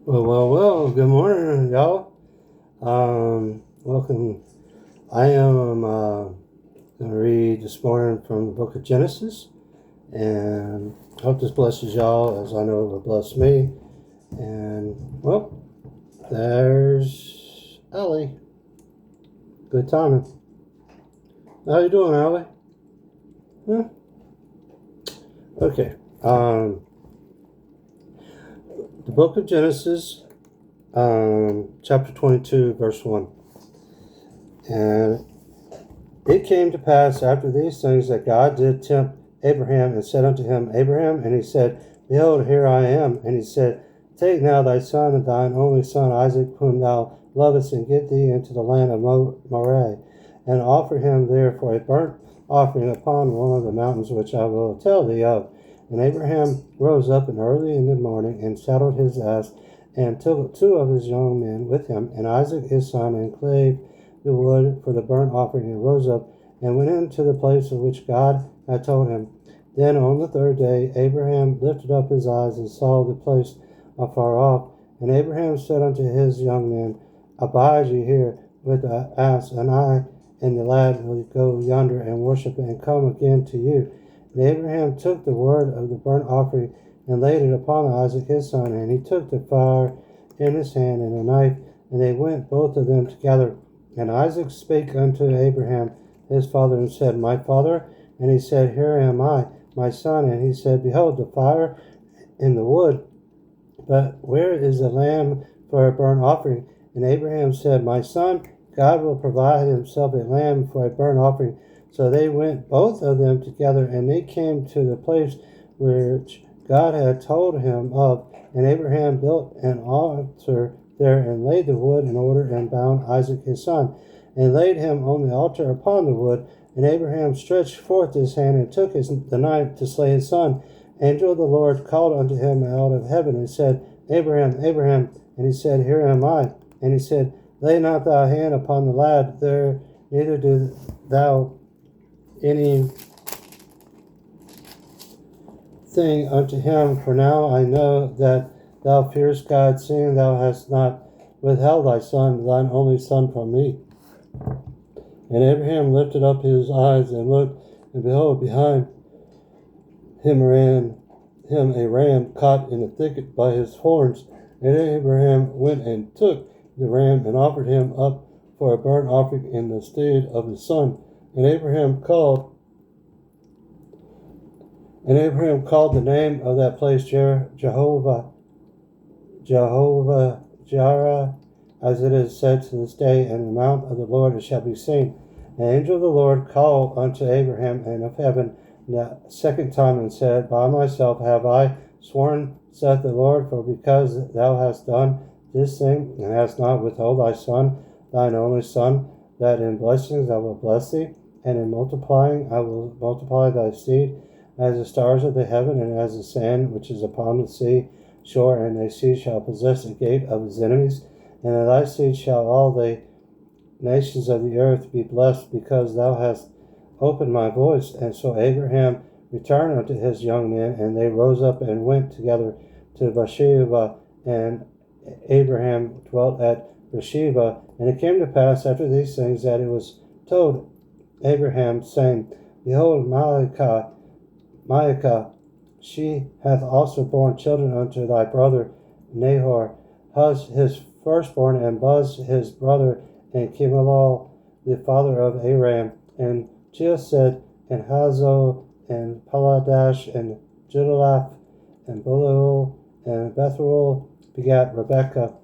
Well. Good morning, y'all. Welcome. I am going to read this morning from the book of Genesis, and I hope this blesses y'all as I know it will bless me. And, well, there's Allie. Good timing. How you doing, Allie? Huh? Okay. The book of Genesis, chapter 22, verse 1. And it came to pass after these things that God did tempt Abraham and said unto him, Abraham, and he said, Behold, here I am. And he said, Take now thy son and thine only son Isaac, whom thou lovest, and get thee into the land of Moriah, and offer him there for a burnt offering upon one of the mountains which I will tell thee of. And Abraham rose up early in the morning, and saddled his ass, and took two of his young men with him, and Isaac his son, and clave the wood for the burnt offering, and rose up and went into the place of which God had told him. Then on the third day Abraham lifted up his eyes and saw the place afar off. And Abraham said unto his young men, Abide ye here with the ass, and I and the lad will go yonder and worship, and come again to you. And Abraham took the word of the burnt offering and laid it upon Isaac his son, and he took the fire in his hand and a knife, and they went both of them together. And Isaac spake unto Abraham his father, and said, My father? And he said, Here am I, my son. And he said, Behold, the fire in the wood, but where is the lamb for a burnt offering? And Abraham said, My son, God will provide himself a lamb for a burnt offering. So they went both of them together, and they came to the place which God had told him of. And Abraham built an altar there, and laid the wood in order, and bound Isaac his son, and laid him on the altar upon the wood. And Abraham stretched forth his hand, and took the knife to slay his son. Angel of the Lord called unto him out of heaven, and said, Abraham, Abraham. And he said, Here am I. And he said, Lay not thy hand upon the lad, there neither do thou any thing unto him, for now I know that thou fearest God, seeing thou hast not withheld thy son, thine only son, from me. And Abraham lifted up his eyes and looked, and behold, behind him ran him a ram caught in a thicket by his horns. And Abraham went and took the ram, and offered him up for a burnt offering in the stead of his son. And Abraham called the name of that place Jehovah Jireh, as it is said to this day, and the mount of the Lord it shall be seen. And the angel of the Lord called unto Abraham and of heaven the second time, and said, By myself have I sworn, saith the Lord, for because thou hast done this thing, and hast not withheld thy son, thine only son, that in blessings I will bless thee, and in multiplying I will multiply thy seed, as the stars of the heaven, and as the sand which is upon the sea shore. And thy seed shall possess the gate of his enemies, and in thy seed shall all the nations of the earth be blessed, because thou hast opened my voice. And so Abraham returned unto his young men, and they rose up and went together to Beersheba, and Abraham dwelt at Beersheba. And it came to pass after these things that it was told Abraham, saying, Behold, Maachah, she hath also borne children unto thy brother Nahor, Huz his firstborn, and Buz his brother, and Chimalal the father of Aram, and Chesed, and Hazo, and Paladash, and Judalaph, and Buluel, and Bethuel begat Rebekah.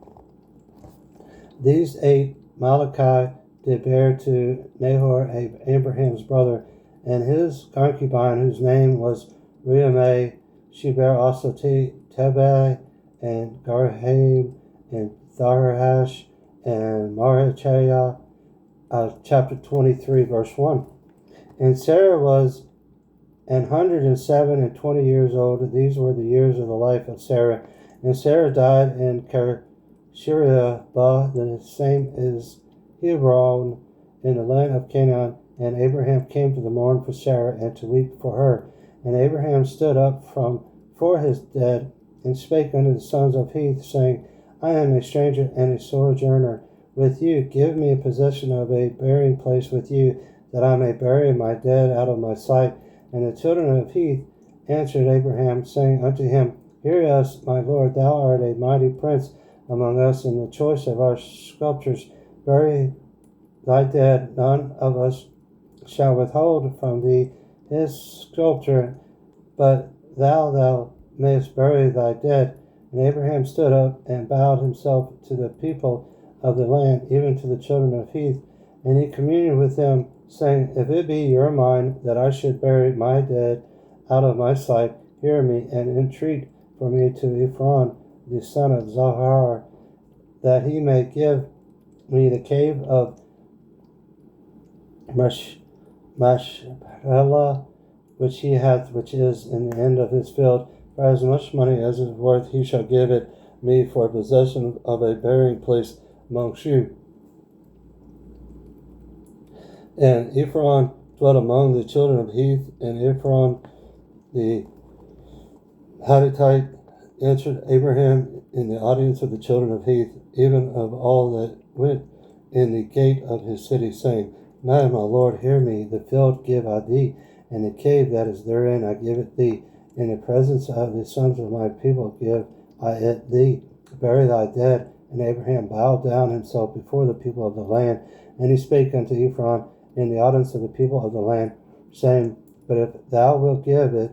These 8 Malachi did bear to Nahor, Abraham's brother, and his concubine, whose name was Reumah. She bare also Tebai, and Garhaim, and Tharhash, and Marichiah. Chapter 23, verse 1. And Sarah was 107 and 20 years old. These were the years of the life of Sarah. And Sarah died in Beersheba, the same is Hebron, in the land of Canaan. And Abraham came to the mourn for Sarah, and to weep for her. And Abraham stood up from for his dead, and spake unto the sons of Heth, saying, I am a stranger and a sojourner with you. Give me a possession of a burying place with you, that I may bury my dead out of my sight. And the children of Heth answered Abraham, saying unto him, Hear us, my Lord, thou art a mighty prince among us. In the choice of our sculptures, bury thy dead. None of us shall withhold from thee his sculpture, but thou mayest bury thy dead. And Abraham stood up and bowed himself to the people of the land, even to the children of Heth. And he communed with them, saying, If it be your mind that I should bury my dead out of my sight, hear me, and entreat for me to Ephron, the son of Zohar, that he may give me the cave of Machpelah, which he hath, which is in the end of his field. For as much money as is worth, he shall give it me for possession of a burying place amongst you. And Ephron dwelt among the children of Heth, and Ephron the Hittite answered Abraham in the audience of the children of Heth, even of all that went in the gate of his city, saying, Now, my Lord, hear me. The field give I thee, and the cave that is therein I give it thee. In the presence of the sons of my people give I it thee. Bury thy dead. And Abraham bowed down himself before the people of the land. And he spake unto Ephron in the audience of the people of the land, saying, But if thou wilt give it,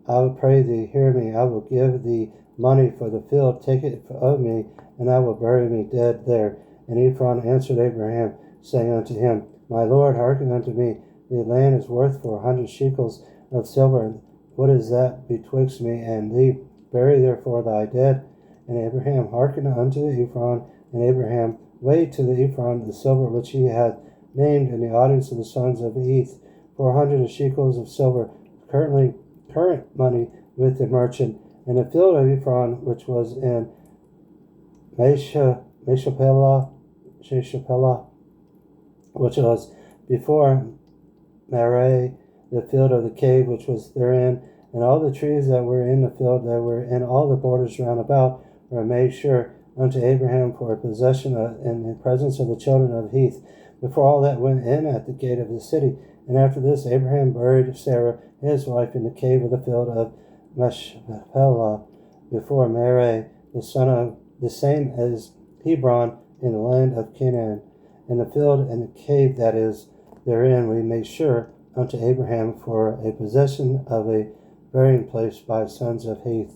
I will pray thee, hear me. I will give thee money for the field. Take it of me, and I will bury me dead there. And Ephron answered Abraham, saying unto him, My Lord, hearken unto me. The land is worth 400 shekels of silver. What is that betwixt me and thee? Bury therefore thy dead. And Abraham hearkened unto Ephron, and Abraham weighed to the Ephron the silver which he had named in the audience of the sons of Heth, 400 shekels of silver, current money with the merchant. And the field of Ephron, which was in Machpelah, which was before Mareh, the field of the cave which was therein, and all the trees that were in the field that were in all the borders round about, were made sure unto Abraham for a possession in the presence of the children of Heth, before all that went in at the gate of the city. And after this Abraham buried Sarah his wife in the cave of the field of Machpelah, before Mareh, the son of the same as Hebron, in the land of Canaan. And the field and the cave that is therein we made sure unto Abraham for a possession of a burying place by sons of Heth.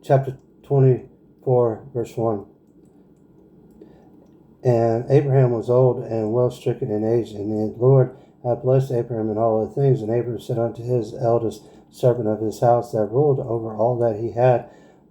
Chapter 24, verse 1. And Abraham was old and well stricken in age, and the Lord had blessed Abraham in all the things. And Abraham said unto his eldest servant of his house that ruled over all that he had,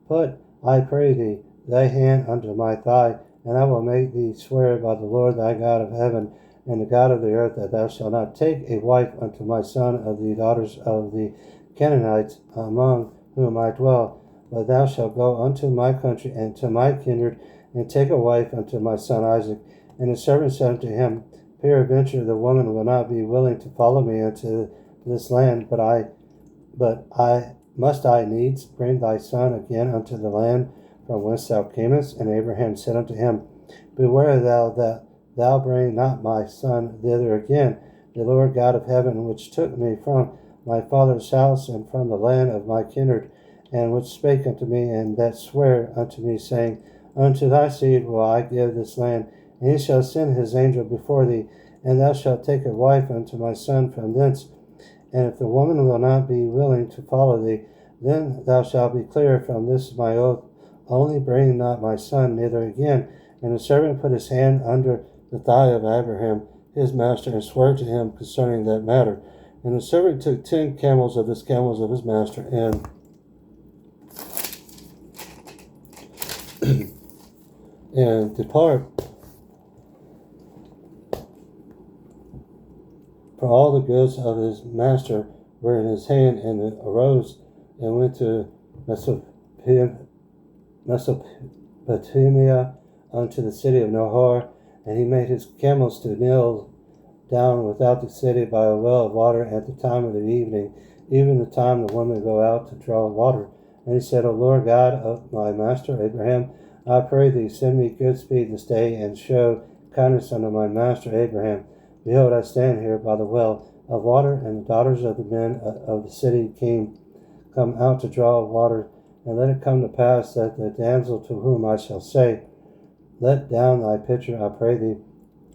Put, I pray thee, thy hand unto my thigh, and I will make thee swear by the Lord thy God of heaven and the God of the earth, that thou shalt not take a wife unto my son of the daughters of the Canaanites among whom I dwell, but thou shalt go unto my country and to my kindred, and take a wife unto my son Isaac. And the servant said unto him, Peradventure the woman will not be willing to follow me into this land, but I must needs bring thy son again unto the land from whence thou camest? And Abraham said unto him, Beware that thou bring not my son thither again. The Lord God of heaven, which took me from my father's house and from the land of my kindred, and which spake unto me, and that sware unto me, saying, Unto thy seed will I give this land, and he shall send his angel before thee, and thou shalt take a wife unto my son from thence. And if the woman will not be willing to follow thee, then thou shalt be clear from this my oath. Only bring not my son thither again. And the servant put his hand under the thigh of Abraham his master, and swore to him concerning that matter. And the servant took 10 camels of his master, and depart. For all the goods of his master were in his hand, and it arose and went to Mesopotamia unto the city of Nahor, and he made his camels to kneel down without the city by a well of water at the time of the evening, even the time the women go out to draw water. And he said, O Lord God of my master Abraham, I pray thee, send me good speed this day, and show kindness unto my master Abraham. Behold, I stand here by the well of water, and the daughters of the men of the city come out to draw water. And let it come to pass that the damsel to whom I shall say, Let down thy pitcher, I pray thee,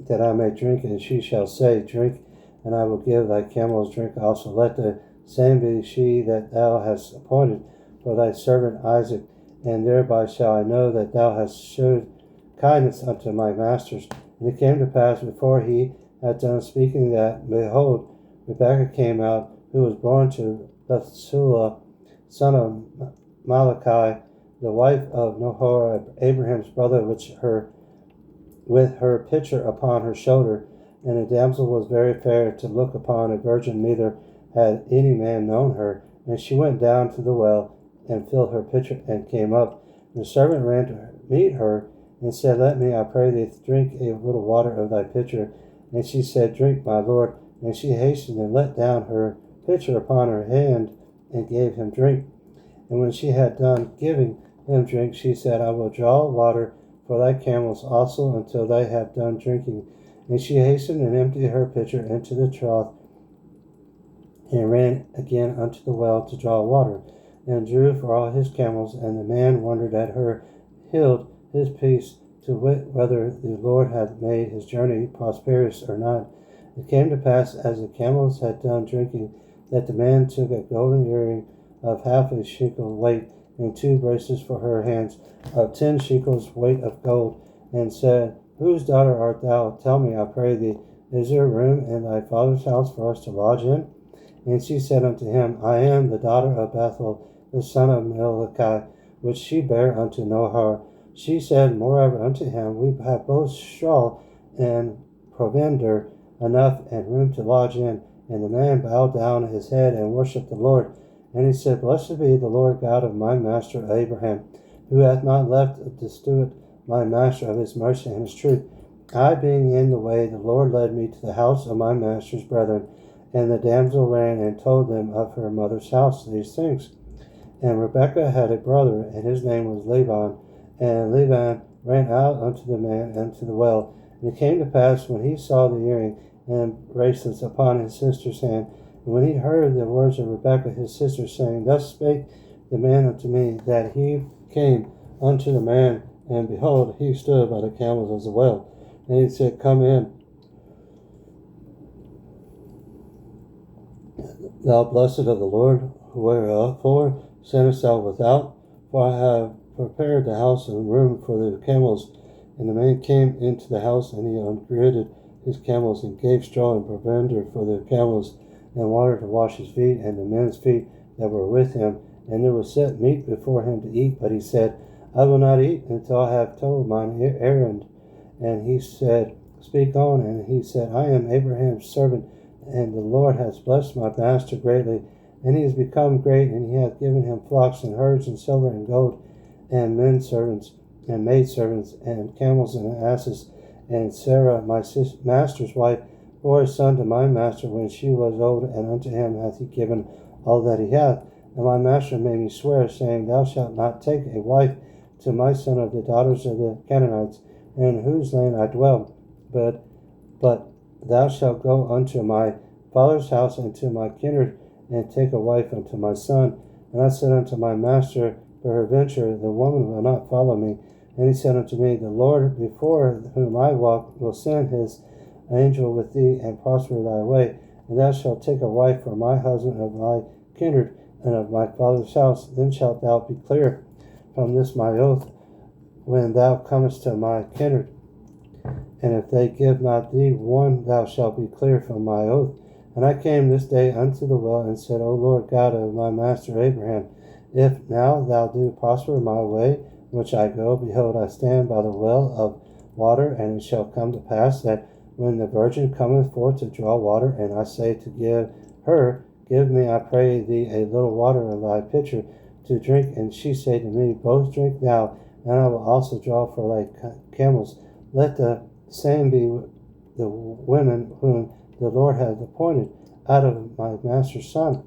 that I may drink, and she shall say, Drink, and I will give thy camels drink also. Let the same be she that thou hast appointed for thy servant Isaac, and thereby shall I know that thou hast showed kindness unto my masters. And it came to pass before he had done speaking that, behold, Rebekah came out, who was born to Bethuel, son of Malachi, the wife of Nahor, Abraham's brother, with her pitcher upon her shoulder. And the damsel was very fair to look upon, a virgin, neither had any man known her. And she went down to the well, and filled her pitcher, and came up. And the servant ran to meet her, and said, Let me, I pray thee, drink a little water of thy pitcher. And she said, Drink, my lord. And she hastened and let down her pitcher upon her hand, and gave him drink. And when she had done giving him drink, she said, I will draw water for thy camels also until they have done drinking. And she hastened and emptied her pitcher into the trough, and ran again unto the well to draw water, and drew for all his camels. And the man wondered at her, held his peace, to wit whether the Lord had made his journey prosperous or not. It came to pass, as the camels had done drinking, that the man took a golden earring of half a shekel weight, and 2 bracelets for her hands, of 10 shekels weight of gold, and said, Whose daughter art thou? Tell me, I pray thee, is there room in thy father's house for us to lodge in? And she said unto him, I am the daughter of Bethuel, the son of Malachi, which she bare unto Nahor. She said moreover unto him, We have both straw and provender enough, and room to lodge in. And the man bowed down his head and worshipped the Lord. And he said, Blessed be the Lord God of my master Abraham, who hath not left destitute my master of his mercy and his truth. I being in the way, the Lord led me to the house of my master's brethren. And the damsel ran and told them of her mother's house these things. And Rebekah had a brother, and his name was Laban. And Laban ran out unto the man unto the well. And it came to pass, when he saw the earring and bracelets upon his sister's hand, and when he heard the words of Rebekah his sister, saying, Thus spake the man unto me, that he came unto the man, and behold, he stood by the camels of the well. And he said, Come in, thou blessed of the Lord, wherefore sendest thou without? For I have prepared the house and room for the camels. And the man came into the house, and he ungirded his camels, and gave straw and provender for the camels, and water to wash his feet, and the men's feet that were with him. And there was set meat before him to eat, but he said, I will not eat until I have told mine errand. And he said, Speak on. And he said, I am Abraham's servant, and the Lord has blessed my master greatly. And he is become great, and he hath given him flocks and herds and silver and gold, and men servants and maid servants, and camels and asses. And Sarah, my master's wife, bore a son to my master when she was old, and unto him hath he given all that he hath. And my master made me swear, saying, Thou shalt not take a wife to my son of the daughters of the Canaanites, in whose land I dwell, but thou shalt go unto my father's house and to my kindred, and take a wife unto my son. And I said unto my master, Peradventure the woman will not follow me. And he said unto me, The Lord before whom I walk will send his angel with thee, and prosper thy way. And thou shalt take a wife for my husband of my kindred, and of my father's house. Then shalt thou be clear from this my oath, when thou comest to my kindred. And if they give not thee one, thou shalt be clear from my oath. And I came this day unto the well, and said, O Lord God of my master Abraham, if now thou do prosper my way, which I go, behold, I stand by the well of water, and it shall come to pass that when the virgin cometh forth to draw water, and I say to give her, Give me, I pray thee, a little water of thy pitcher to drink, and she say to me, Both drink thou, and I will also draw for thy camels. Let the same be the women whom the Lord hath appointed out of my master's son.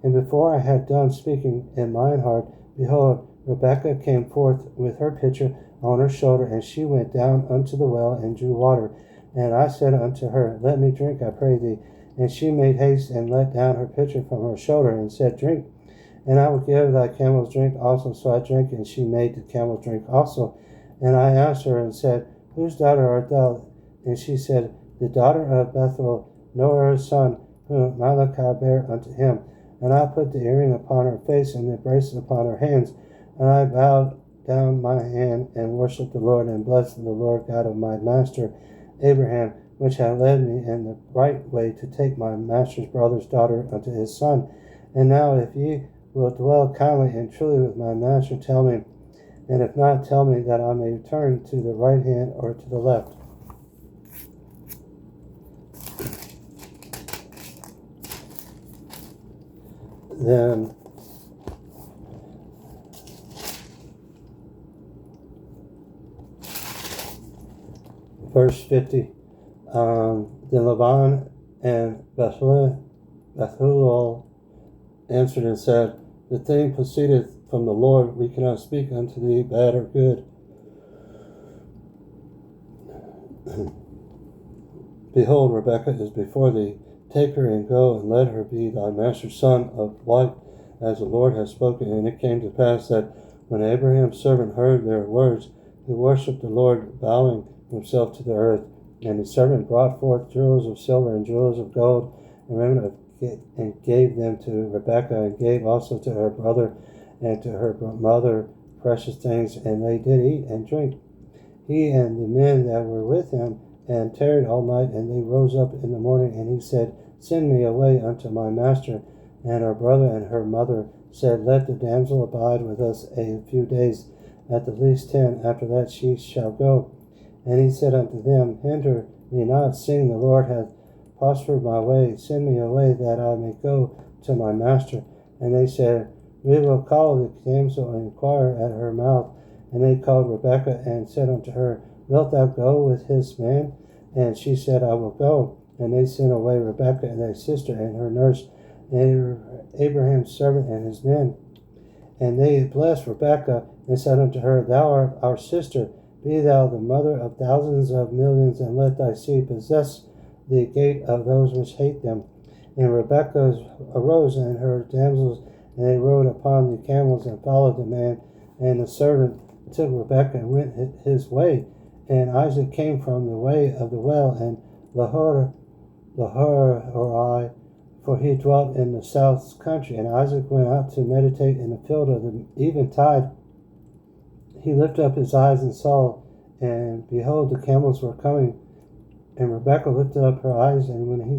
And before I had done speaking in mine heart, behold, Rebekah came forth with her pitcher on her shoulder, and she went down unto the well and drew water. And I said unto her, Let me drink, I pray thee. And she made haste and let down her pitcher from her shoulder, and said, Drink, and I will give thy camels drink also. So I drank, and she made the camels drink also. And I asked her and said, Whose daughter art thou? And she said, The daughter of Bethuel, Noah's son, whom Malachi bare unto him. And I put the earring upon her face and the bracelet upon her hands. And I bowed down my hand and worshipped the Lord, and blessed the Lord God of my master Abraham, which had led me in the right way to take my master's brother's daughter unto his son. And now if ye will dwell kindly and truly with my master, tell me, and if not, tell me, that I may turn to the right hand or to the left. Then verse 50, then Laban and Bethuel answered and said, The thing proceedeth from the Lord, we cannot speak unto thee bad or good. Behold, Rebekah is before thee. Take her and go, and let her be thy master's son of wife, as the Lord has spoken. And it came to pass that when Abraham's servant heard their words, he worshipped the Lord, bowing himself to the earth. And the servant brought forth jewels of silver and jewels of gold, and gave them to Rebekah, and gave also to her brother and to her mother precious things. And they did eat and drink, he and the men that were with him, and tarried all night. And they rose up in the morning, and he said, Send me away unto my master. And her brother and her mother said, Let the damsel abide with us a few days, at the least 10. After that she shall go. And he said unto them, Hinder me not, seeing the Lord hath prospered my way. Send me away, that I may go to my master. And they said, We will call the damsel and inquire at her mouth. And they called Rebekah and said unto her, Wilt thou go with his man? And she said, I will go. And they sent away Rebekah and thy sister and her nurse, and Abraham's servant and his men. And they blessed Rebekah and said unto her, Thou art our sister. Be thou the mother of thousands of millions, and let thy seed possess the gate of those which hate them. And Rebekah arose and her damsels, and they rode upon the camels and followed the man. And the servant took Rebekah and went his way. And Isaac came from the way of the well, and Laharai, for he dwelt in the south country. And Isaac went out to meditate in the field of the eventide. He lifted up his eyes and saw, and behold, the camels were coming. And Rebekah lifted up her eyes, and when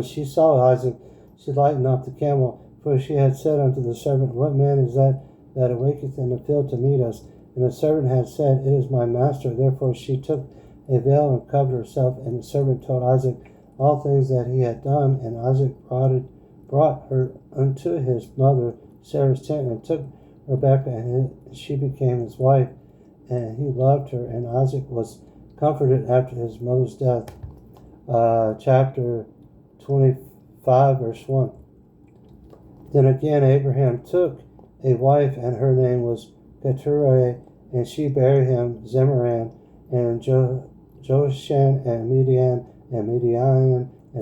she saw Isaac, she lightened up the camel, for she had said unto the servant, What man is that awaketh in the field to meet us? And the servant had said, It is my master. Therefore she took a veil and covered herself. And the servant told Isaac all things that he had done. And Isaac brought her unto his mother Sarah's tent, and took Rebekah, and she became his wife. And he loved her, and Isaac was comforted after his mother's death. Chapter 25, verse 1. Then again Abraham took a wife, and her name was Keturah, and she bare him Zimran, and Joshan, and Midian, and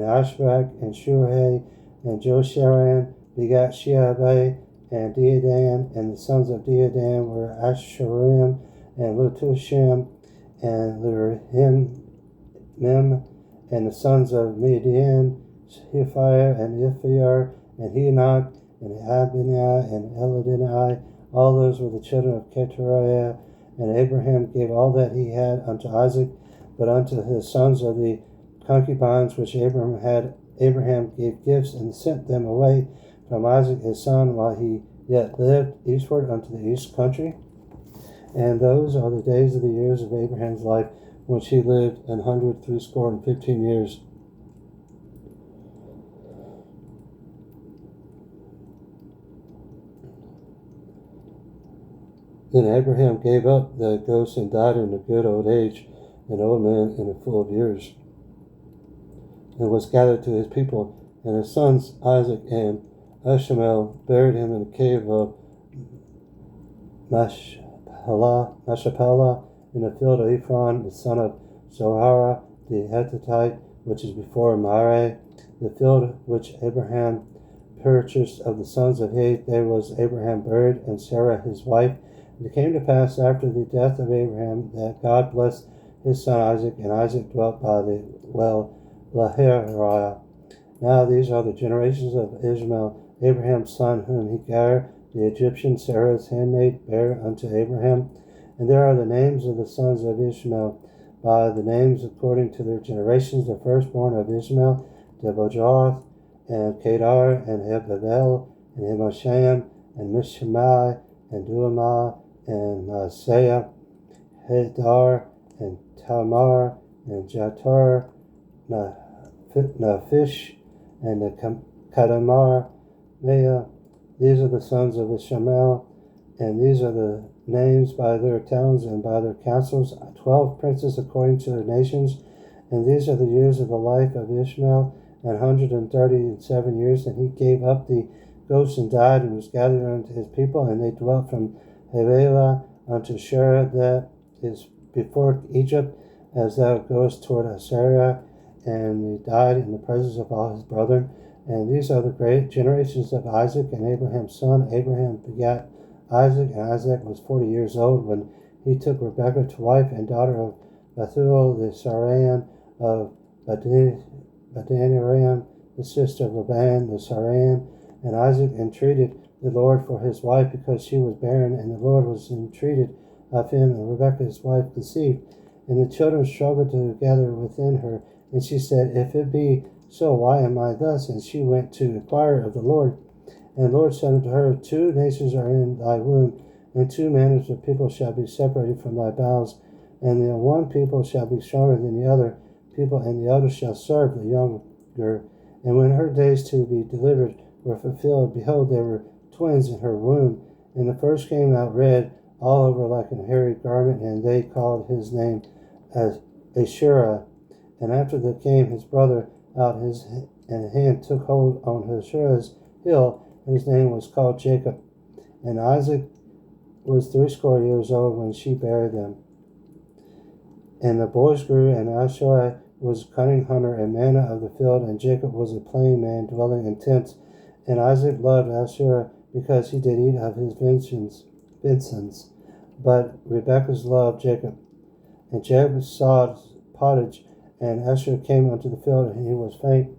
Ashbak, and Shuhai, and Josharan begat Sheabai, and Deodan, and the sons of Deodan were Ashurim, and Lutushim, and Mem, and the sons of Midian, Hephiah, and Iphiar, and Henoch, and Abiniah, and Elodinai. All those were the children of Keturah. And Abraham gave all that he had unto Isaac, but unto his sons of the concubines which Abraham had, Abraham gave gifts, and sent them away from Isaac his son, while he yet lived, eastward unto the east country. And those are the days of the years of Abraham's life, which he lived 180 years. Then Abraham gave up the ghost and died in a good old age, an old man and full of years, and was gathered to his people. and his sons Isaac and Ishmael buried him in the cave of Mashpelah in the field of Ephron, the son of Zohar the Hittite, which is before Mamre, the field which Abraham purchased of the sons of Heth. There was Abraham buried, and Sarah his wife. And it came to pass after the death of Abraham that God blessed his son Isaac, and Isaac dwelt by the well Lahairah. Now these are the generations of Ishmael, Abraham's son, whom Hagar the Egyptian, Sarah's handmaid, bare unto Abraham. And there are the names of the sons of Ishmael, by the names according to their generations: the firstborn of Ishmael, Debojoth, and Kedar, and Hebabel, and Hemasham, and Mishmai, and Duamah, and Maaseiah, Hedar, and Tamar, and Jatar, Naphish, and Kadamar, Mea. These are the sons of Ishmael, and these are the names by their towns and by their councils, 12 princes according to their nations. And these are the years of the life of Ishmael, 137 years. And he gave up the ghost and died, and was gathered unto his people, and they dwelt from Havilah unto Shur, that is before Egypt, as thou goest toward Assyria. And he died in the presence of all his brethren. And these are the great generations of Isaac and Abraham's son. Abraham begat Isaac, and Isaac was 40 years old when he took Rebekah to wife, and daughter of Bethuel the Sarayan, of Badanaram, the sister of Laban the Sarayan. And Isaac entreated the Lord for his wife, because she was barren, and the Lord was entreated of him, and Rebekah his wife conceived. And the children struggled together within her, and she said, If it be so, why am I thus? And she went to inquire of the Lord. And the Lord said unto her, 2 nations are in thy womb, and 2 manners of people shall be separated from thy bowels. And the one people shall be stronger than the other people, and the elder shall serve the younger. And when her days to be delivered were fulfilled, behold, there were twins in her womb. And the first came out red, all over like an hairy garment, and they called his name as Ashurah. And after that came his brother out, and hand took hold on Ashurah's hill, and his name was called Jacob. And Isaac was 80 years old when she bare them. And the boys grew, and Ashurah was a cunning hunter and manna of the field, and Jacob was a plain man dwelling in tents. And Isaac loved Ashurah, because he did eat of his venison. But Rebekah's loved Jacob. And Jacob sawed pottage, and Ashurah came unto the field, and he was faint.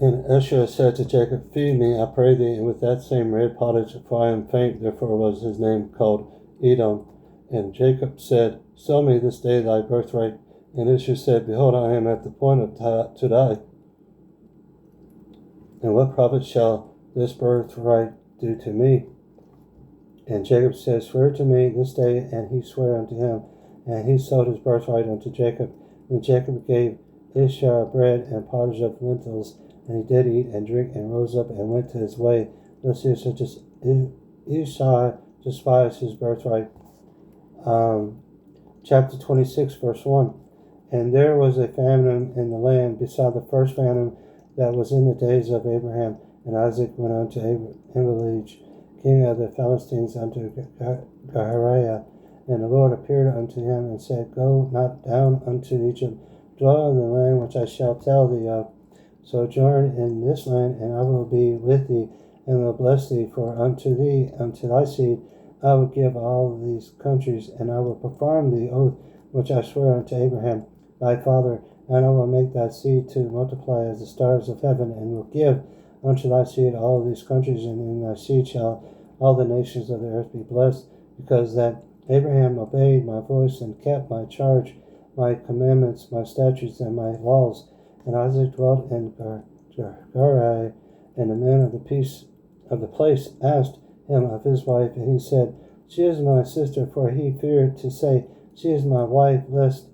And Ashurah said to Jacob, Feed me, I pray thee, and with that same red pottage, for I am faint. Therefore was his name called Edom. And Jacob said, Sell me this day thy birthright. And Ashurah said, Behold, I am at the point to die. And what profit shall this birthright do to me? And Jacob said, Swear to me this day. And he sware unto him. And he sold his birthright unto Jacob. And Jacob gave Ishmael bread and pottage of lentils. And he did eat and drink, and rose up and went to his way, lest Esau despise his birthright. Chapter 26, verse 1. And there was a famine in the land, beside the first famine that was in the days of Abraham. And Isaac went unto Abimelech, king of the Philistines, unto Geharah. And the Lord appeared unto him, and said, Go not down unto Egypt, dwell in the land which I shall tell thee of. Sojourn in this land, and I will be with thee, and will bless thee. For unto thee, unto thy seed, I will give all these countries, and I will perform the oath which I swear unto Abraham thy father. And I will make thy seed to multiply as the stars of heaven, and will give unto thy seed all these countries, and in thy seed shall all the nations of the earth be blessed, because that Abraham obeyed my voice, and kept my charge, my commandments, my statutes, and my laws. And Isaac dwelt in Gerar, and the man of the place asked him of his wife, and he said, She is my sister, for he feared to say, She is my wife, lest,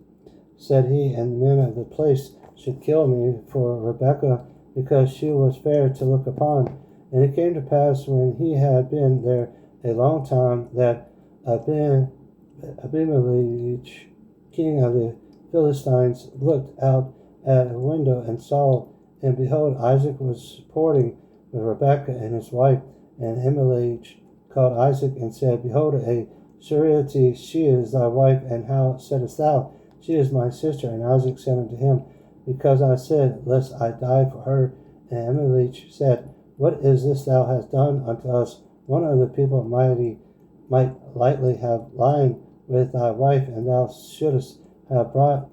said he, and the men of the place should kill me for Rebekah, because she was fair to look upon. And it came to pass when he had been there a long time that Abimelech, king of the Philistines, looked out at a window and saw, and behold, Isaac was sporting with Rebekah and his wife. And Abimelech called Isaac and said, Behold, a surety, she is thy wife. And how saidst thou, She is my sister? And Isaac said unto him, Because I said, Lest I die for her. And Abimelech said, What is this thou hast done unto us? One of the people might lightly have lain with thy wife, and thou shouldest have brought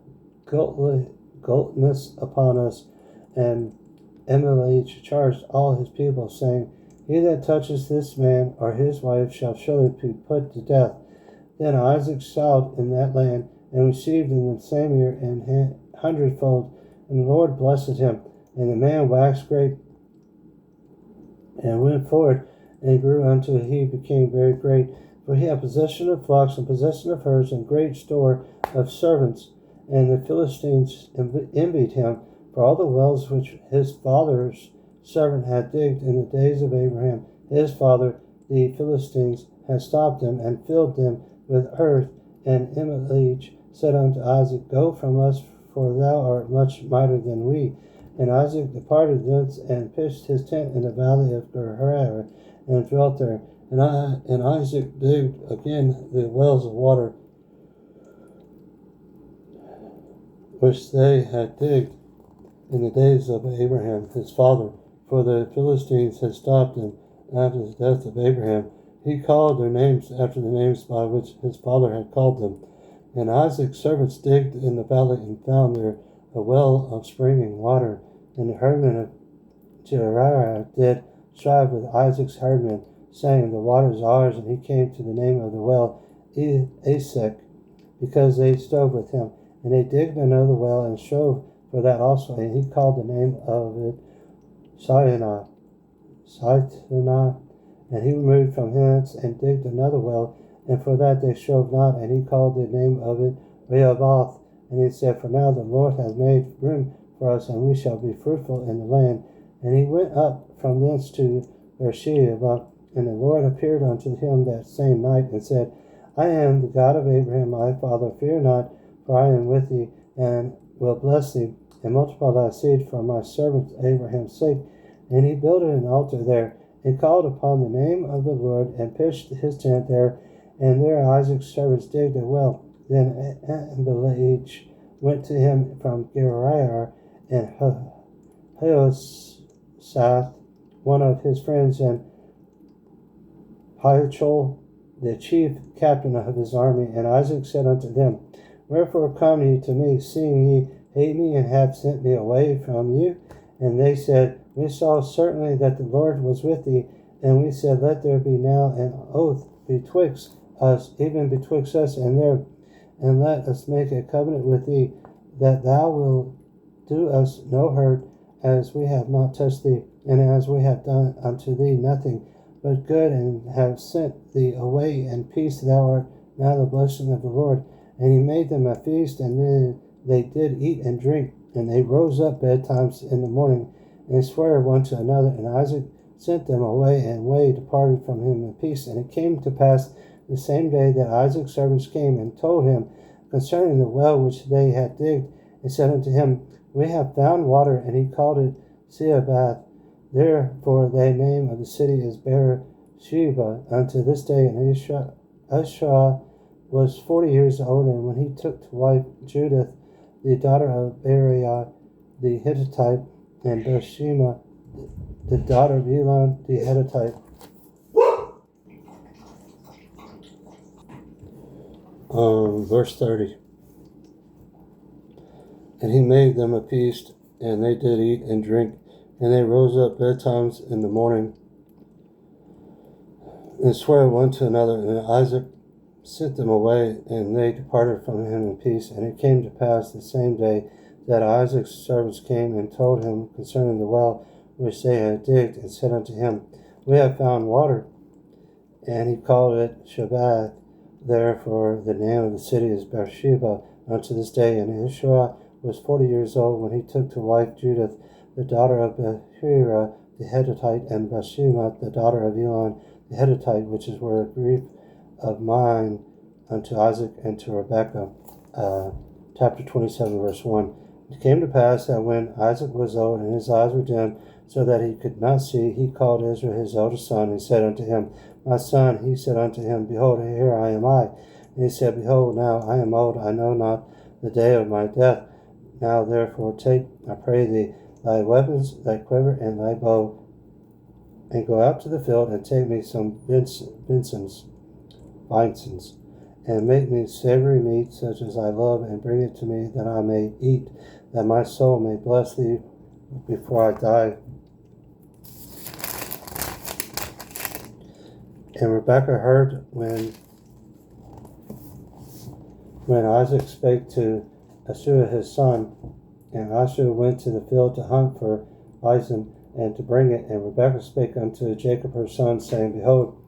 guiltiness upon us. And Abimelech charged all his people, saying, He that touches this man or his wife shall surely be put to death. Then Isaac sowed in that land, and received in the same year an hundredfold. And the Lord blessed him. And the man waxed great, and went forward, and grew until he became very great. For he had possession of flocks, and possession of herds, and great store of servants. And the Philistines envied him for all the wells which his father's servant had digged in the days of Abraham his father. The Philistines had stopped them, and filled them with earth. And Abimelech said unto Isaac, Go from us, for thou art much mightier than we. And Isaac departed thence, and pitched his tent in the valley of Gerar, and dwelt there. And Isaac digged again the wells of water which they had digged in the days of Abraham his father, for the Philistines had stopped them after the death of Abraham. He called their names after the names by which his father had called them. And Isaac's servants digged in the valley, and found there a well of springing water. And the herdmen of Gerar did strive with Isaac's herdmen, saying, The water is ours. And he came to the name of the well Esek, because they strove with him. And they digged another well, and strove for that also. And he called the name of it Sinai. And he removed from hence, and digged another well, and for that they strove not. And he called the name of it Rehoboth. And he said, For now the Lord hath made room for us, and we shall be fruitful in the land. And he went up from thence to Beersheba. And the Lord appeared unto him that same night, and said, I am the God of Abraham thy father. Fear not, for I am with thee, and will bless thee, and multiply thy seed for my servant Abraham's sake. And he builded an altar there, and called upon the name of the Lord, and pitched his tent there. And there Isaac's servants digged a well. Then Abimelech went to him from Gerar, and Jehoshaphat, one of his friends, and Ahithophel, the chief captain of his army. And Isaac said unto them, Wherefore come ye to me, seeing ye hate me, and have sent me away from you? And they said, We saw certainly that the Lord was with thee. And we said, Let there be now an oath betwixt us, even betwixt us and them, and let us make a covenant with thee, that thou wilt do us no hurt, as we have not touched thee, and as we have done unto thee nothing but good, and have sent thee away in peace. Thou art now the blessing of the Lord. And he made them a feast, and then they did eat and drink. And they rose up betimes in the morning, and sware one to another. And Isaac sent them away, and way departed from him in peace. And it came to pass the same day that Isaac's servants came and told him concerning the well which they had digged, and said unto him, We have found water. And he called it Seabath. Therefore the name of the city is Beersheba unto this day. And Ashra was 40 years old, and when he took to wife Judith, the daughter of Beriah the Hittite, and Bathsheba, the daughter of Elon the Hittite. Verse 30. And he made them a feast, and they did eat and drink, and they rose up betimes in the morning, and sware one to another. And Isaac sent them away, and they departed from him in peace. And it came to pass the same day that Isaac's servants came and told him concerning the well which they had digged, and said unto him, We have found water. And he called it Shabbath. Therefore the name of the city is Beersheba unto this day. And Ishua was 40 years old when he took to wife Judith, the daughter of Bechiah the Hittite, and Bathsheba, the daughter of Elon the Hittite, which is where a grief of mine unto Isaac and to Rebekah. Chapter 27, verse 1. It came to pass that when Isaac was old and his eyes were dim, so that he could not see, he called Israel his eldest son, and said unto him, My son. He said unto him, Behold, here I am I. And he said, Behold, now I am old, I know not the day of my death. Now therefore take, I pray thee, thy weapons, thy quiver, and thy bow, and go out to the field, and take me some venison, and make me savory meat, such as I love, and bring it to me, that I may eat, that my soul may bless thee before I die. And Rebekah heard when Isaac spake to Ashua his son, and Ashua went to the field to hunt for bison, and to bring it. And Rebekah spake unto Jacob her son, saying, Behold,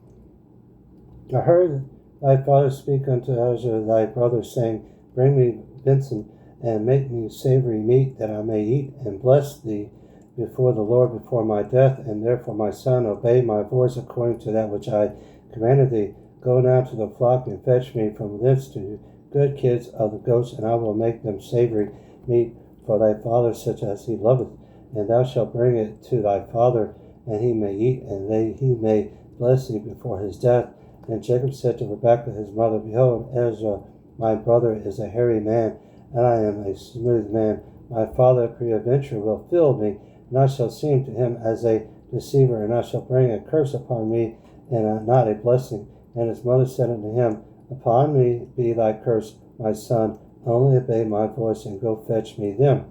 I heard thy father speak unto Ashua thy brother, saying, Bring me venison, and make me savory meat, that I may eat, and bless thee before the Lord before my death. And therefore, my son, obey my voice according to that which I commanded thee. Go now to the flock, and fetch me from thence to good kids of the goats, and I will make them savory meat for thy father, such as he loveth. And thou shalt bring it to thy father, and he may eat, and he may bless thee before his death. And Jacob said to Rebekah his mother, Behold, Ezra my brother is a hairy man, and I am a smooth man. My father peradventure will fill me, and I shall seem to him as a deceiver, and I shall bring a curse upon me, and not a blessing. And his mother said unto him, Upon me be thy curse, my son, only obey my voice, and go fetch me them.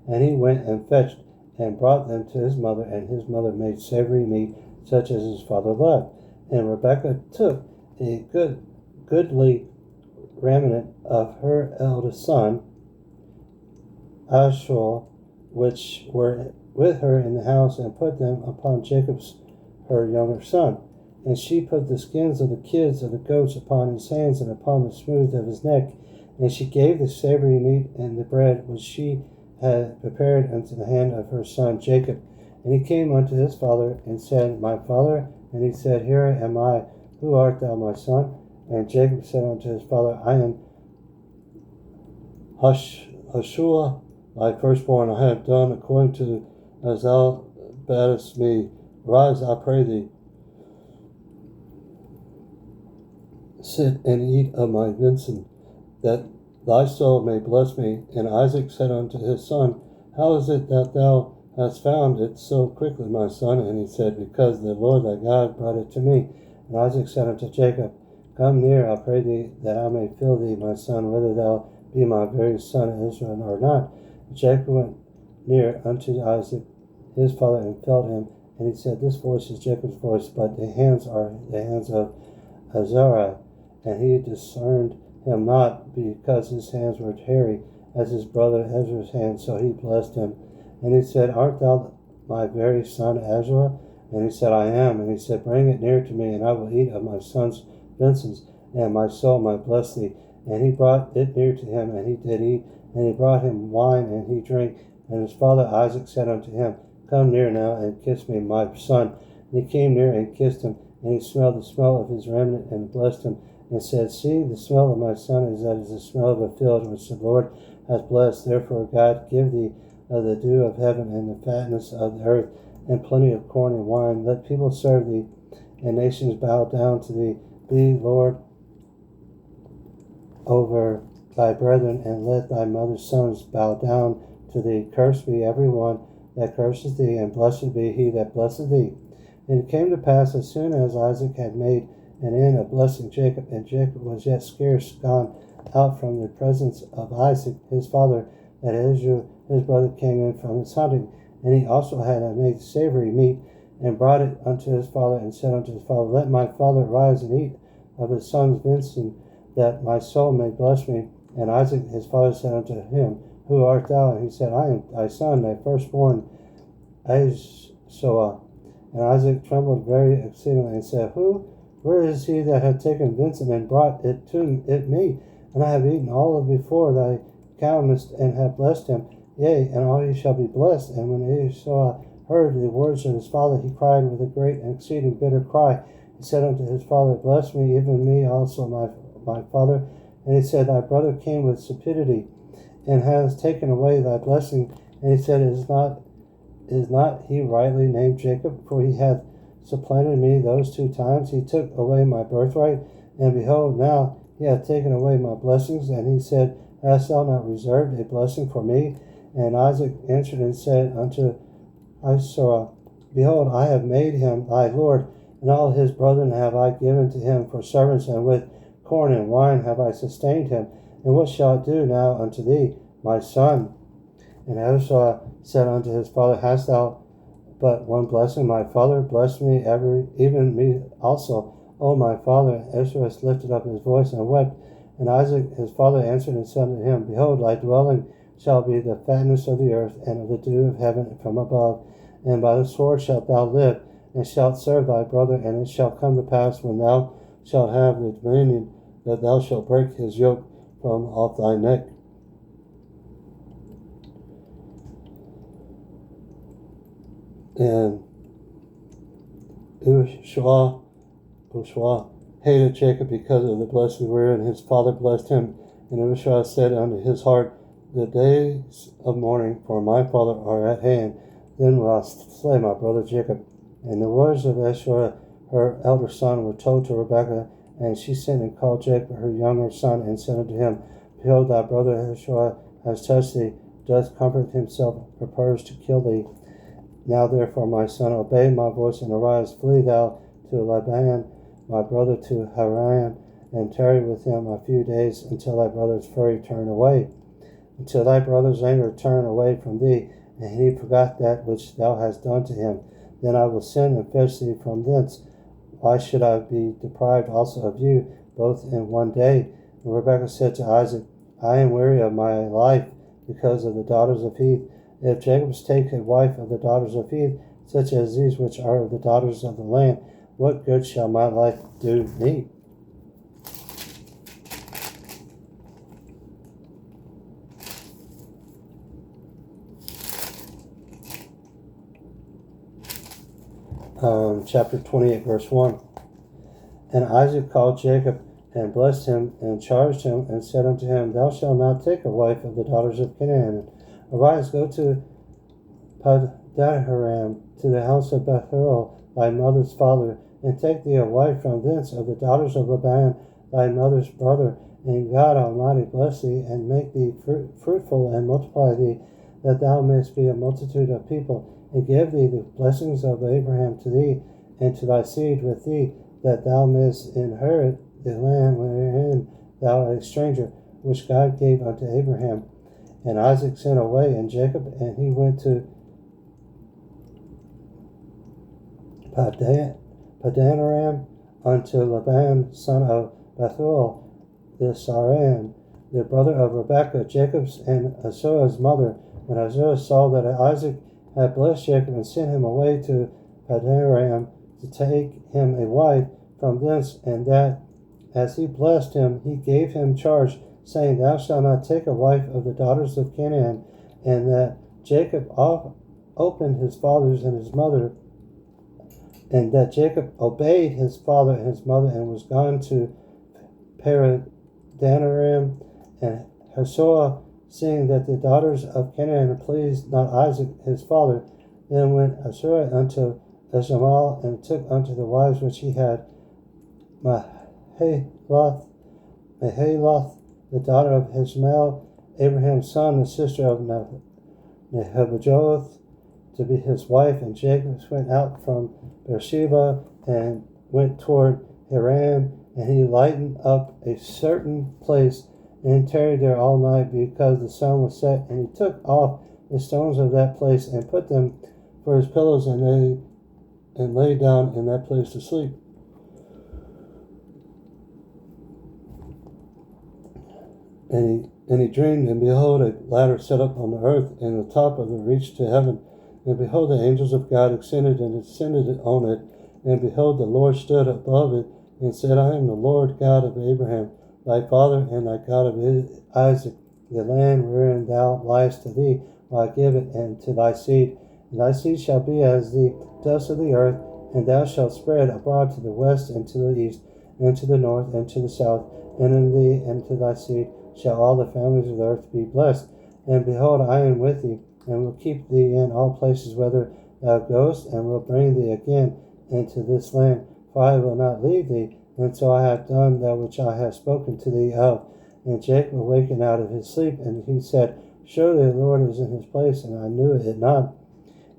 And he went and fetched, and brought them to his mother, and his mother made savory meat, such as his father loved. And Rebekah took a goodly remnant of her eldest son, Ashur, which were with her in the house, and put them upon Jacob's her younger son. And she put the skins of the kids of the goats upon his hands, and upon the smooth of his neck. And she gave the savory meat and the bread which she had prepared unto the hand of her son Jacob. And he came unto his father, and said, My father? And he said, Here am I. Who art thou, my son? And Jacob said unto his father, I am Ashua, thy firstborn. I have done according to as thou badest me. Rise, I pray thee, sit and eat of my venison, that thy soul may bless me. And Isaac said unto his son, How is it that thou hast found it so quickly, my son? And he said, Because the Lord thy God brought it to me. And Isaac said unto Jacob, Come near, I pray thee, that I may feel thee, my son, whether thou be my very son Israel or not. And Jacob went near unto Isaac his father, and felt him. And he said, This voice is Jacob's voice, but the hands are the hands of Azariah. And he discerned him not, because his hands were hairy, as his brother Ezra's hands. So he blessed him. And he said, Art thou my very son Ezra? And he said, I am. And he said, Bring it near to me, and I will eat of my son's venison, and my soul might bless thee. And he brought it near to him, and he did eat. And he brought him wine, and he drank. And his father Isaac said unto him, Come near now, and kiss me, my son. And he came near and kissed him, and he smelled the smell of his remnant, and blessed him, and said, See, the smell of my son is the smell of a field which the Lord hath blessed. Therefore God give thee of the dew of heaven, and the fatness of the earth, and plenty of corn and wine. Let people serve thee, and nations bow down to thee. Be Lord over thy brethren, and let thy mother's sons bow down to thee. Cursed be every one that curses thee, and blessed be he that blesseth thee. And it came to pass, as soon as Isaac had made an end of blessing Jacob, and Jacob was yet scarce gone out from the presence of Isaac his father, that Israel his brother came in from his hunting. And he also had made savory meat, and brought it unto his father, and said unto his father, Let my father rise and eat of his son's venison, that my soul may bless me. And Isaac his father said unto him, Who art thou? And he said, I am thy son, thy firstborn Ashua. And Isaac trembled very exceedingly, and said, Where is he that hath taken venison, and brought it to me? And I have eaten all of before thy cow, and have blessed him. Yea, and all he shall be blessed. And when Ashua heard the words of his father, he cried with a great and exceeding bitter cry. He said unto his father, Bless me, even me also, my father. And he said, Thy brother came with stupidity, and has taken away thy blessing. And he said, Is not he rightly named Jacob? For he hath supplanted me those 2 times. He took away my birthright, and behold, now he hath taken away my blessings. And he said, Hast thou not reserved a blessing for me? And Isaac answered and said unto Isaac, Behold, I have made him thy Lord, and all his brethren have I given to him for servants, and with corn and wine have I sustained him. And what shall I do now unto thee, my son? And Abishai said unto his father, Hast thou but one blessing, my father? Bless me, even me also, O my father. And Esau lifted up his voice and wept. And Isaac his father answered and said unto him, Behold, thy dwelling shall be the fatness of the earth, and of the dew of heaven from above. And by the sword shalt thou live, and shalt serve thy brother. And it shall come to pass, when thou shalt have the dominion, that thou shalt break his yoke from off thy neck. And Ushua hated Jacob because of the blessing wherein his father blessed him. And Ushua said unto his heart, The days of mourning for my father are at hand. Then will I slay my brother Jacob. And the words of Esau, her elder son, were told to Rebekah. And she sent and called Jacob her younger son, and said unto him, Behold, thy brother Esau has touched thee, doth comfort himself, prepares to kill thee. Now therefore, my son, obey my voice, and arise, flee thou to Laban, my brother, to Haran, and tarry with him a few days, until thy brother's fury turn away, until thy brother's anger turn away from thee, and he forgot that which thou hast done to him. Then I will send and fetch thee from thence. Why should I be deprived also of you, both in one day? And Rebekah said to Isaac, I am weary of my life because of the daughters of Heth. If Jacob take a wife of the daughters of Heth, such as these which are of the daughters of the land, what good shall my life do me? Chapter 28, verse 1. And Isaac called Jacob, and blessed him, and charged him, and said unto him, Thou shalt not take a wife of the daughters of Canaan. Arise, go to Padanaram, to the house of Bethuel, thy mother's father, and take thee a wife from thence of the daughters of Laban, thy mother's brother. And God Almighty bless thee, and make thee fruitful, and multiply thee, that thou mayest be a multitude of people, and give thee the blessings of Abraham to thee, and to thy seed with thee, that thou mayest inherit the land wherein thou art a stranger, which God gave unto Abraham. And Isaac sent away, and Jacob, and he went to Padanaram unto Laban, son of Bethuel, the Saran, the brother of Rebekah, Jacob's and Esau's mother. When Esau saw that Isaac had blessed Jacob, and sent him away to Padanaram to take him a wife from thence, and that as he blessed him, he gave him charge, saying, Thou shalt not take a wife of the daughters of Canaan. And that Jacob opened his fathers and his mother, and that Jacob obeyed his father and his mother, and was gone to Padanaram. And Esau, seeing that the daughters of Canaan pleased not Isaac his father, then went Esau unto Esau, and took unto the wives which he had Mahalath, the daughter of Ishmael, Abraham's son, the sister of Nebuchadnezzar, to be his wife. And Jacob went out from Beersheba and went toward Haran, and he lightened up a certain place, and tarried there all night, because the sun was set. And he took off the stones of that place, and put them for his pillows, and lay down in that place to sleep. And he dreamed, and behold, a ladder set up on the earth, and the top of it reached to heaven. And behold, the angels of God ascended and descended on it. And behold, the Lord stood above it, and said, I am the Lord God of Abraham, thy father, and thy God of Isaac. The land wherein thou liest to thee will I give it, and to thy seed. and thy seed shall be as the dust of the earth, and thou shalt spread abroad to the west and to the east, and to the north and to the south, and in thee and to thy seed shall all the families of the earth be blessed. And behold, I am with thee, and will keep thee in all places whither thou goest, and will bring thee again into this land. For I will not leave thee until I have done that which I have spoken to thee of. And Jacob awakened out of his sleep, and he said, Surely the Lord is in his place, and I knew it not.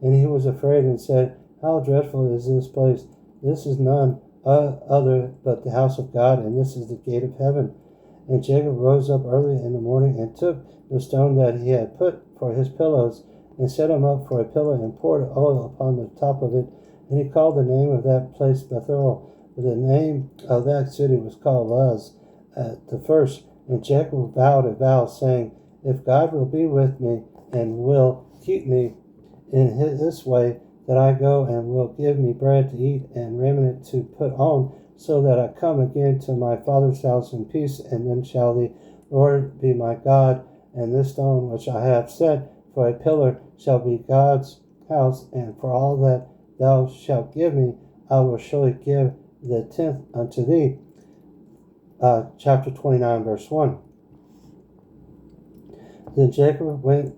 And he was afraid and said, How dreadful is this place! This is none other but the house of God, and this is the gate of heaven. And Jacob rose up early in the morning, and took the stone that he had put for his pillows, and set him up for a pillar, and poured oil upon the top of it. And he called the name of that place Bethel, but the name of that city was called Luz at the first. And Jacob vowed a vow, saying, If God will be with me, and will keep me in this way, that I go, and will give me bread to eat, and raiment to put on, so that I come again to my father's house in peace, and then shall the Lord be my God, and this stone which I have set for a pillar shall be God's house, and for all that thou shalt give me, I will surely give the tenth unto thee. Chapter 29, verse 1. Then Jacob went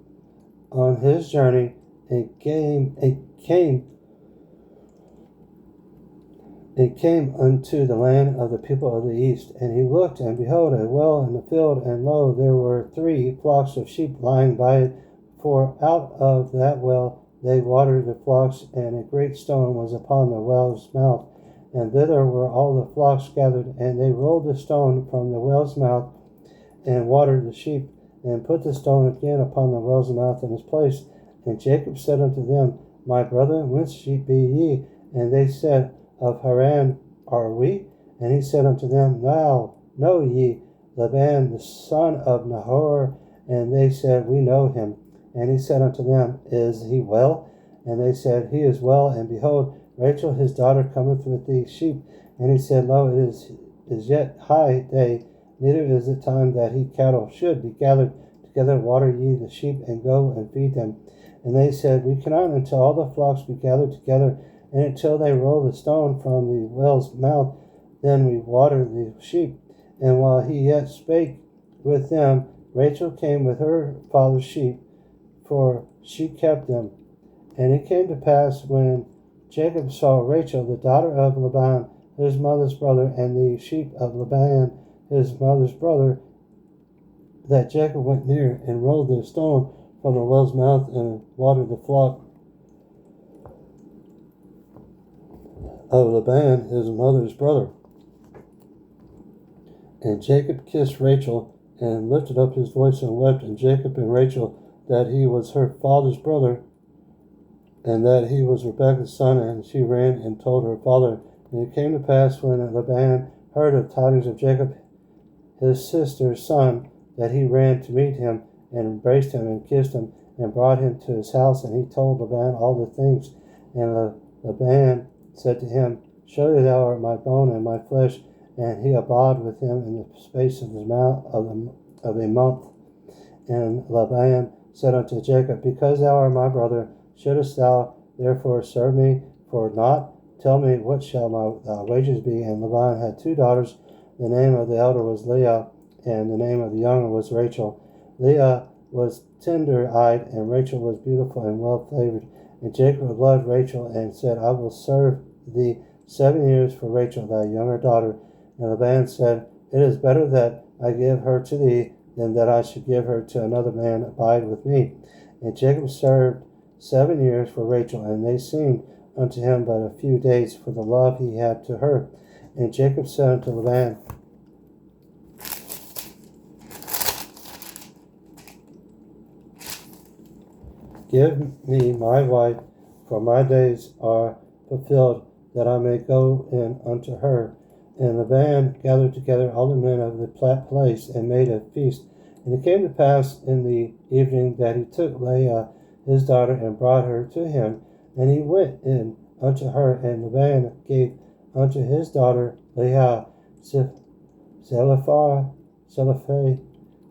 on his journey, and came unto the land of the people of the east. And he looked, and behold, a well in the field, and lo, there were 3 flocks of sheep lying by it. For out of that well they watered the flocks, and a great stone was upon the well's mouth. And thither were all the flocks gathered, and they rolled the stone from the well's mouth, and watered the sheep, and put the stone again upon the well's mouth in its place. And Jacob said unto them, My brethren, whence be ye? And they said, Of Haran are we? And he said unto them, Now know ye Laban the son of Nahor? And they said, We know him. And he said unto them, Is he well? And they said, He is well. And behold, Rachel his daughter cometh with the sheep. And he said, Lo, it is yet high day, neither is it time that cattle should be gathered together. Water ye the sheep, and go and feed them. And they said, We cannot until all the flocks be gathered together, and until they roll the stone from the well's mouth, then we water the sheep. And while he yet spake with them, Rachel came with her father's sheep, for she kept them. And it came to pass, when Jacob saw Rachel, the daughter of Laban, his mother's brother, and the sheep of Laban, his mother's brother, that Jacob went near, and rolled the stone from the well's mouth, and watered the flock of Laban, his mother's brother. And Jacob kissed Rachel, and lifted up his voice, and wept. And Jacob and Rachel, that he was her father's brother, and that he was Rebekah's son. And she ran and told her father. And it came to pass, when Laban heard of tidings of Jacob, his sister's son, that he ran to meet him, and embraced him, and kissed him, and brought him to his house. And he told Laban all the things. And Laban said to him, Surely thou art my bone and my flesh. And he abode with him in the space of a month. And Laban said unto Jacob, Because thou art my brother, shouldest thou therefore serve me for naught? Tell me, what shall my wages be? And Laban had 2 daughters. The name of the elder was Leah, and the name of the younger was Rachel. Leah was tender-eyed, and Rachel was beautiful and well-favored. And Jacob loved Rachel, and said, I will serve thee 7 years for Rachel, thy younger daughter. And Laban said, It is better that I give her to thee, than that I should give her to another man. Abide with me. And Jacob served 7 years for Rachel, and they seemed unto him but a few days, for the love he had to her. And Jacob said unto Laban, Give me my wife, for my days are fulfilled, that I may go in unto her. And Laban gathered together all the men of the place, and made a feast. And it came to pass in the evening, that he took Leah his daughter, and brought her to him. And he went in unto her, and Laban gave unto his daughter Leah Zelophehad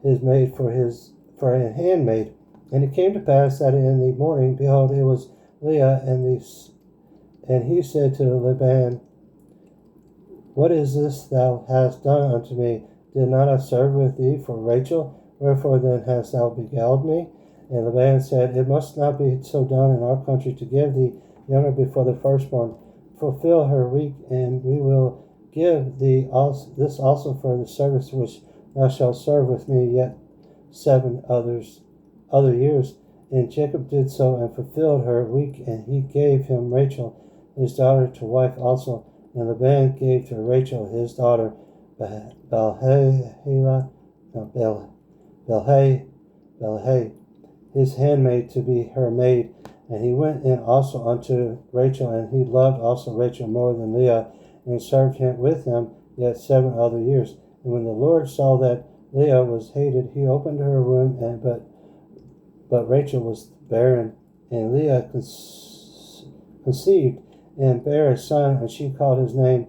his maid for a handmaid. And it came to pass that in the morning, behold, it was Leah, and he said to Laban, What is this thou hast done unto me? Did not I serve with thee for Rachel? Wherefore then hast thou beguiled me? And Laban said, It must not be so done in our country to give the younger before the firstborn. Fulfill her week, and we will give thee this also for the service which thou shalt serve with me yet 7 other years. And Jacob did so and fulfilled her week, and he gave him Rachel his daughter to wife also. And Laban gave to Rachel his daughter Belhay, his handmaid, to be her maid. And he went in also unto Rachel, and he loved also Rachel more than Leah, and served him with him yet 7 other years. And when the Lord saw that Leah was hated, he opened her womb, but Rachel was barren, and Leah conceived and bare a son, and she called his name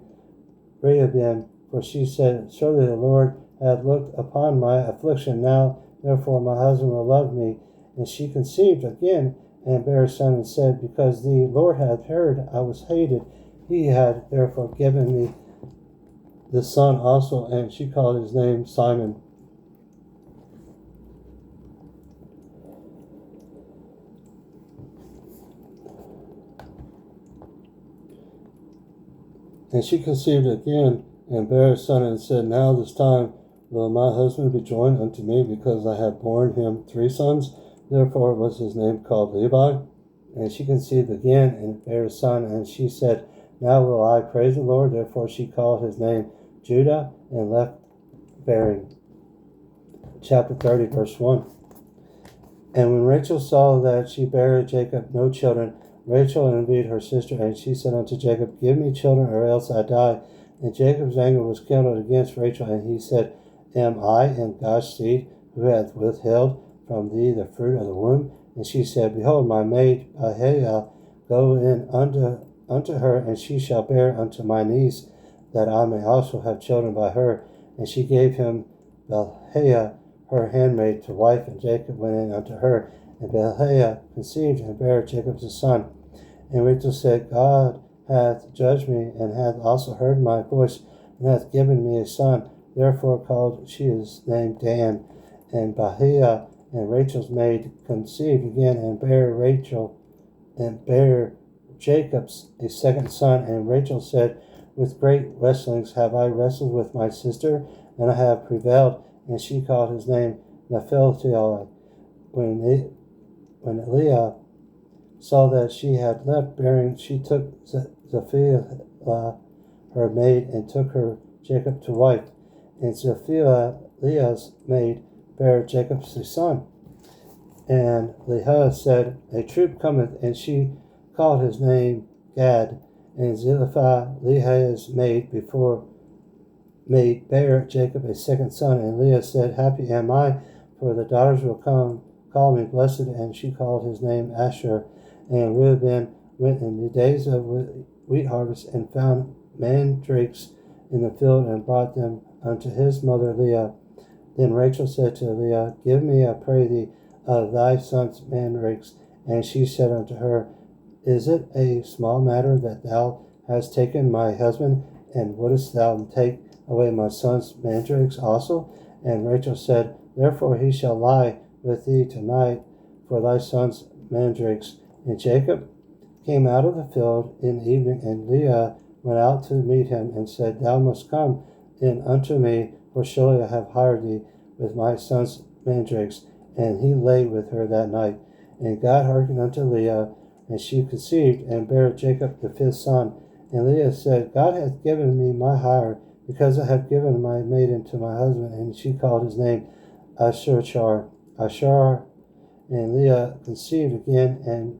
Reuben, for she said, Surely the Lord hath looked upon my affliction. Now therefore my husband will love me. And she conceived again and bare a son, and said, Because the Lord hath heard I was hated, he had therefore given me the son also. And she called his name Simon. And she conceived again and bare a son, and said, Now this time will my husband be joined unto me, because I have borne him 3 sons. Therefore was his name called Levi. And she conceived again and bare a son, and she said, Now will I praise the Lord. Therefore she called his name Judah, and left bearing. Chapter 30, verse 1. And when Rachel saw that she bare Jacob no children, Rachel envied her sister, and she said unto Jacob, Give me children, or else I die. And Jacob's anger was kindled against Rachel, and he said, Am I in God's seed, who hath withheld from thee the fruit of the womb? And she said, Behold, my maid Bahia, go in unto her, and she shall bear unto my niece, that I may also have children by her. And she gave him Bahia, her handmaid, to wife, and Jacob went in unto her. And Bahia conceived and bare Jacob a son. And Rachel said, God hath judged me, and hath also heard my voice, and hath given me a son. Therefore called she his name Dan. And Bahia and Rachel's maid conceived again, and bare Jacob's a second son. And Rachel said, With great wrestlings have I wrestled with my sister, and I have prevailed. And she called his name Naphtali. When Leah saw that she had left bearing, she took Zilpah, her maid, and took her Jacob to wife. And Zilpah, Leah's maid, bare Jacob a son. And Leah said, A troop cometh, and she called his name Gad. And Zilpah, Leah's maid, bare Jacob a second son. And Leah said, Happy am I, for the daughters will call me blessed. And she called his name Asher. And Reuben went in the days of wheat harvest, and found mandrakes in the field, and brought them unto his mother Leah. Then Rachel said to Leah, Give me, I pray thee, of thy son's mandrakes. And she said unto her, Is it a small matter that thou hast taken my husband, and wouldest thou take away my son's mandrakes also? And Rachel said, Therefore he shall lie with thee tonight for thy son's mandrakes. And Jacob came out of the field in the evening, and Leah went out to meet him, and said, Thou must come in unto me, for surely I have hired thee with my son's mandrakes. And he lay with her that night. And God hearkened unto Leah, and she conceived, and bare Jacob the 5th son. And Leah said, God hath given me my hire, because I have given my maiden to my husband. And she called his name Asher. And Leah conceived again, and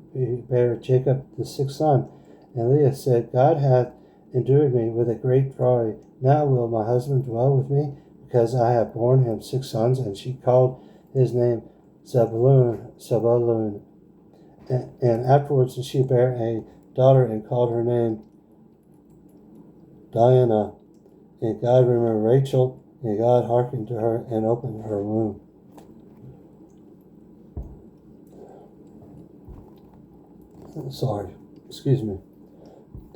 bare Jacob the 6th son. And Leah said, God hath endued me with a great joy. Now will my husband dwell with me, because I have borne him 6 sons. And she called his name Zebulun. And afterwards she bare a daughter, and called her name Diana. And God remembered Rachel, and God hearkened to her, and opened her womb. Sorry, excuse me.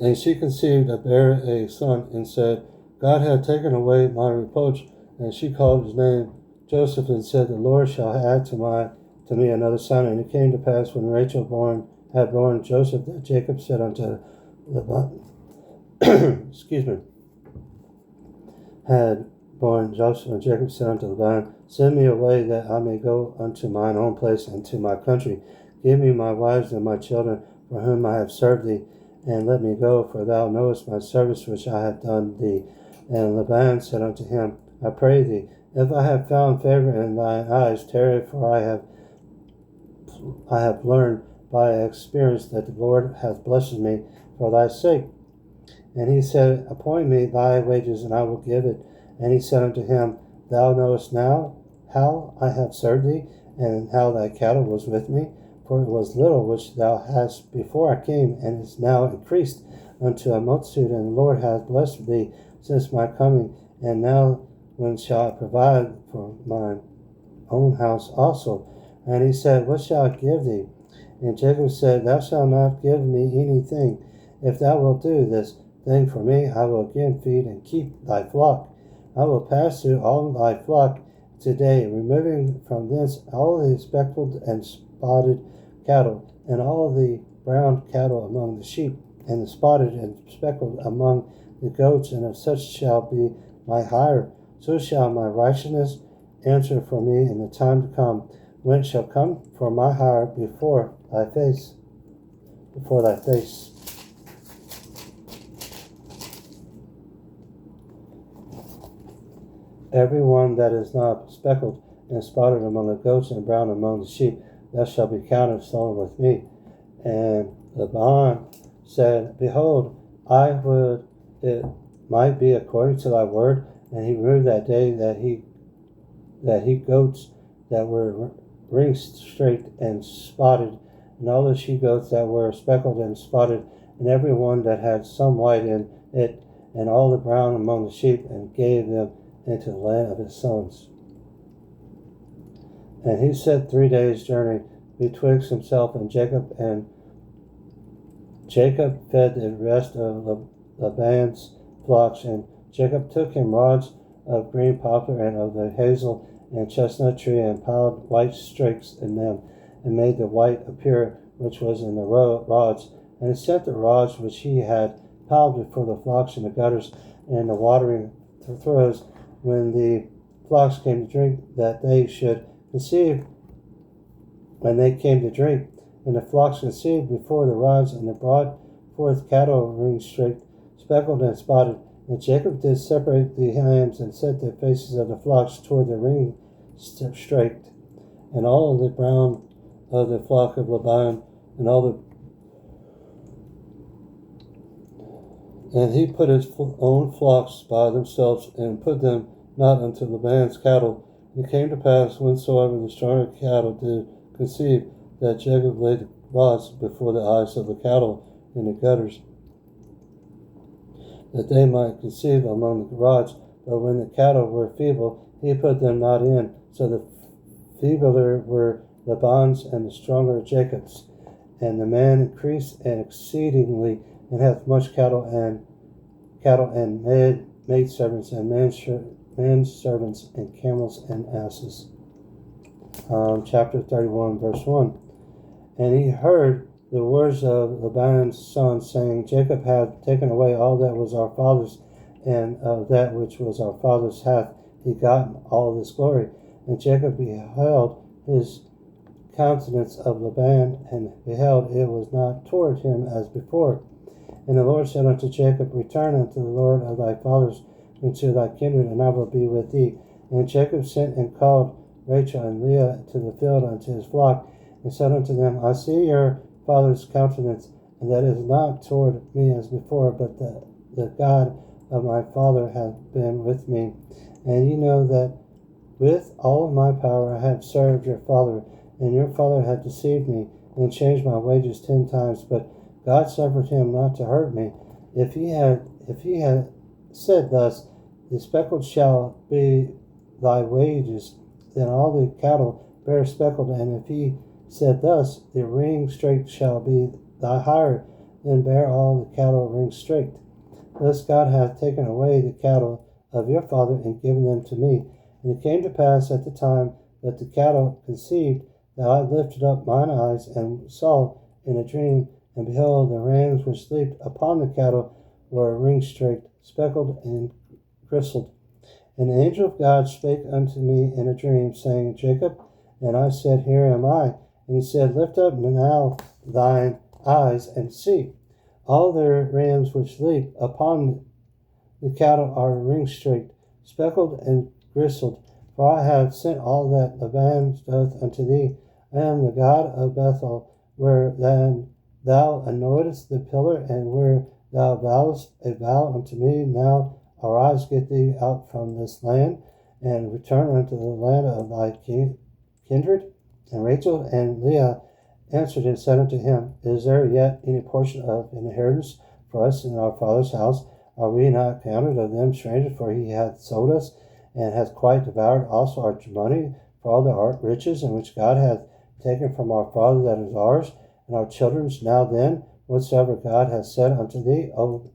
And she conceived and bare a son, and said, God hath taken away my reproach. And she called his name Joseph, and said, The Lord shall add to me another son. And it came to pass, when Rachel had born Joseph, that Jacob said unto excuse me, had born Joseph, and Jacob said unto Laban, Send me away, that I may go unto mine own place and to my country. Give me my wives and my children, for whom I have served thee, and let me go, for thou knowest my service which I have done thee. And Laban said unto him, I pray thee, if I have found favor in thine eyes, tarry, for I have learned by experience that the Lord hath blessed me for thy sake. And he said, Appoint me thy wages, and I will give it. And he said unto him, Thou knowest now how I have served thee, and how thy cattle was with me. For it was little which thou hadst before I came, and is now increased unto a multitude. And the Lord hath blessed thee since my coming. And now when shall I provide for mine own house also? And he said, What shall I give thee? And Jacob said, Thou shalt not give me anything. If thou wilt do this thing for me, I will again feed and keep thy flock. I will pass through all thy flock today, removing from thence all the speckled and spotted cattle, and all the brown cattle among the sheep, and the spotted and speckled among the goats, and of such shall be my hire. So shall my righteousness answer for me in the time to come, when it shall come for my hire before thy face. Every one that is not speckled and spotted among the goats and brown among the sheep, that shall be counted stolen with me. And Laban said, Behold, I would it might be according to thy word. And he removed that day that he goats that were ring straight and spotted, and all the she goats that were speckled and spotted, and every one that had some white in it, and all the brown among the sheep, and gave them into the land of his sons. And he set 3 days' journey betwixt himself and Jacob fed the rest of Laban's flocks, and Jacob took him rods of green poplar and of the hazel and chestnut tree, and piled white stakes in them, and made the white appear which was in the rods. And he set the rods which he had piled before the flocks in the gutters and the watering throws, when the flocks came to drink, that they should conceive when they came to drink. And the flocks conceived before the rods, and they brought forth cattle ring straight, speckled and spotted. And Jacob did separate the lambs, and set the faces of the flocks toward the ring straight, and all of the brown of the flock of Laban, and he put his own flocks by themselves, and put them not unto Laban's cattle. And it came to pass, whensoever the stronger cattle did conceive, that Jacob laid rods before the eyes of the cattle in the gutters, that they might conceive among the rods. But when the cattle were feeble, he put them not in. So the feebler were Laban's, and the stronger Jacob's. And the man increased and exceedingly, and hath much cattle and maid servants, and man servants, and camels and asses. Chapter 31, verse 1. And he heard the words of Laban's son, saying, Jacob hath taken away all that was our father's, and of that which was our father's hath he gotten all this glory. And Jacob beheld his countenance of Laban, and beheld it was not toward him as before. And the Lord said unto Jacob, Return unto the Lord of thy fathers, and to thy kindred, and I will be with thee. And Jacob sent and called Rachel and Leah to the field unto his flock, and said unto them, I see your father's countenance, and that is not toward me as before, but the God of my father hath been with me. And ye know that with all of my power I have served your father, and your father hath deceived me, and changed my wages 10 times, but God suffered him not to hurt me. If he had said thus, the speckled shall be thy wages, then all the cattle bear speckled. And if he said thus, the ring straight shall be thy hire, then bear all the cattle ring straight. Thus God hath taken away the cattle of your father and given them to me. And it came to pass at the time that the cattle conceived, that I lifted up mine eyes and saw in a dream, and behold, the rams which leaped upon the cattle were ring-straked, speckled, and gristled. And the angel of God spake unto me in a dream, saying, Jacob. And I said, Here am I. And he said, Lift up now thine eyes and see. All the rams which leap upon the cattle are ring-straked, speckled, and gristled. For I have sent all that Laban doth unto thee. I am the God of Bethel, where then thou anointest the pillar, and where thou vowest a vow unto me. Now arise, get thee out from this land, and return unto the land of thy kindred. And Rachel and Leah answered and said unto him, Is there yet any portion of inheritance for us in our father's house? Are we not counted of them strangers? For he hath sold us, and hath quite devoured also our money for all the riches in which God hath taken from our father, that is ours, and our children's. Now then, whatsoever God hath said unto thee, O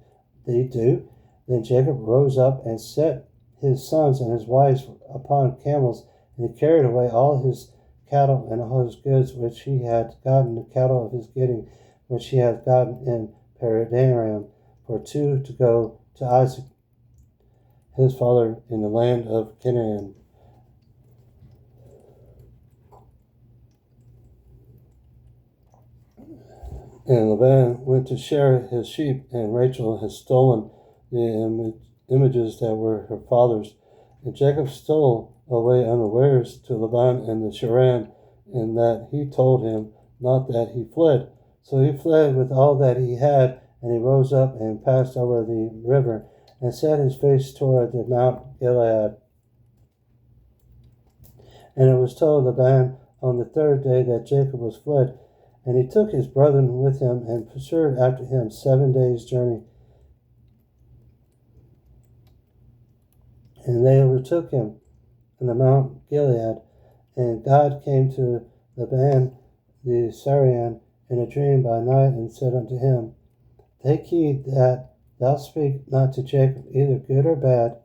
thee do. Then Jacob rose up and set his sons and his wives upon camels, and he carried away all his cattle and all his goods which he had gotten, the cattle of his getting, which he had gotten in Padan-aram, for to go to Isaac his father in the land of Canaan. And Laban went to share his sheep, and Rachel had stolen the images that were her father's. And Jacob stole away unawares to Laban and the Sharan, and that he told him not that he fled. So he fled with all that he had, and he rose up and passed over the river, and set his face toward the Mount Gilead. And it was told Laban on the third day that Jacob was fled. And he took his brethren with him, and pursued after him 7 days' journey. And they overtook him in the Mount Gilead. And God came to Laban the Syrian in a dream by night, and said unto him, Take heed that thou speak not to Jacob either good or bad.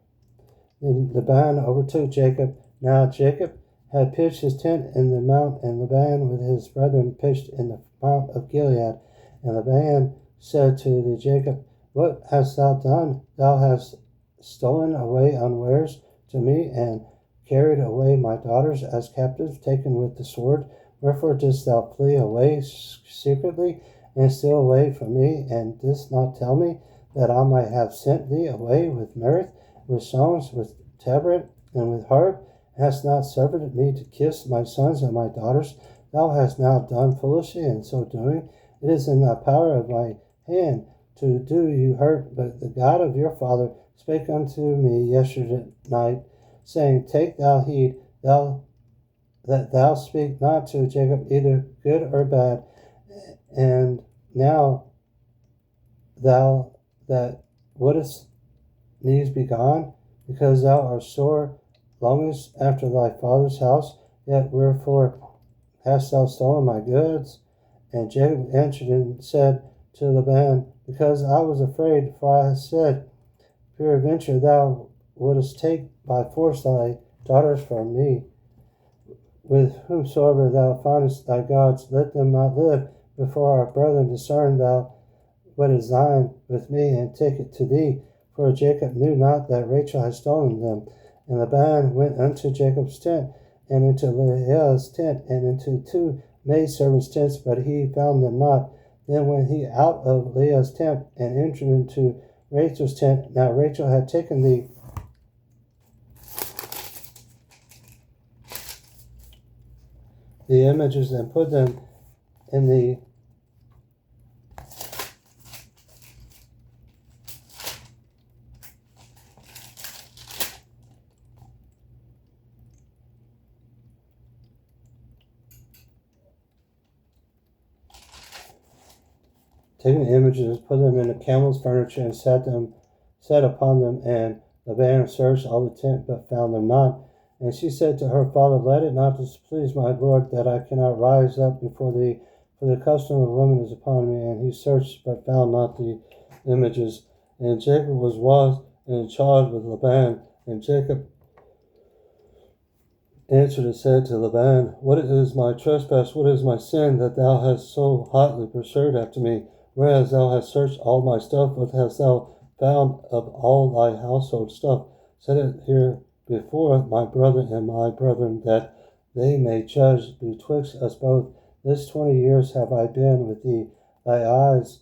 Then Laban overtook Jacob. Now Jacob had pitched his tent in the mount, and Laban with his brethren pitched in the mount of Gilead. And Laban said to Jacob, What hast thou done? Thou hast stolen away unawares to me, and carried away my daughters as captives, taken with the sword. Wherefore didst thou flee away secretly, and steal away from me, and didst not tell me, that I might have sent thee away with mirth, with songs, with tabret, and with harp? Hast not suffered me to kiss my sons and my daughters? Thou hast now done foolishly, and so doing, it is in the power of my hand to do you hurt. But the God of your father spake unto me yesterday night, saying, Take thou heed that thou speak not to Jacob either good or bad. And now thou that wouldest needs be gone, because thou art sore longest after thy father's house, yet wherefore hast thou stolen my goods? And Jacob answered and said to Laban, Because I was afraid, for I said, Peradventure thou wouldest take by force thy daughters from me. With whomsoever thou findest thy gods, let them not live. Before our brethren discern thou what is thine with me, and take it to thee. For Jacob knew not that Rachel had stolen them. And Laban went unto Jacob's tent, and into Leah's tent, and into 2 maidservants' tents, but he found them not. Then went he out of Leah's tent, and entered into Rachel's tent. Now Rachel had taken the images and put them in the taking the images, put them in the camel's furniture, and sat upon them. And Laban searched all the tent, but found them not. And she said to her father, Let it not displease my lord, that I cannot rise up before thee for the custom of women is upon me. And he searched, but found not the images. And Jacob was wroth and charged with Laban. And Jacob answered and said to Laban, What is my trespass? What is my sin, that thou hast so hotly pursued after me? Whereas thou hast searched all my stuff, what hast thou found of all thy household stuff? Set it here before my brother and my brethren, that they may judge betwixt us both. This 20 years have I been with thee. Thy eyes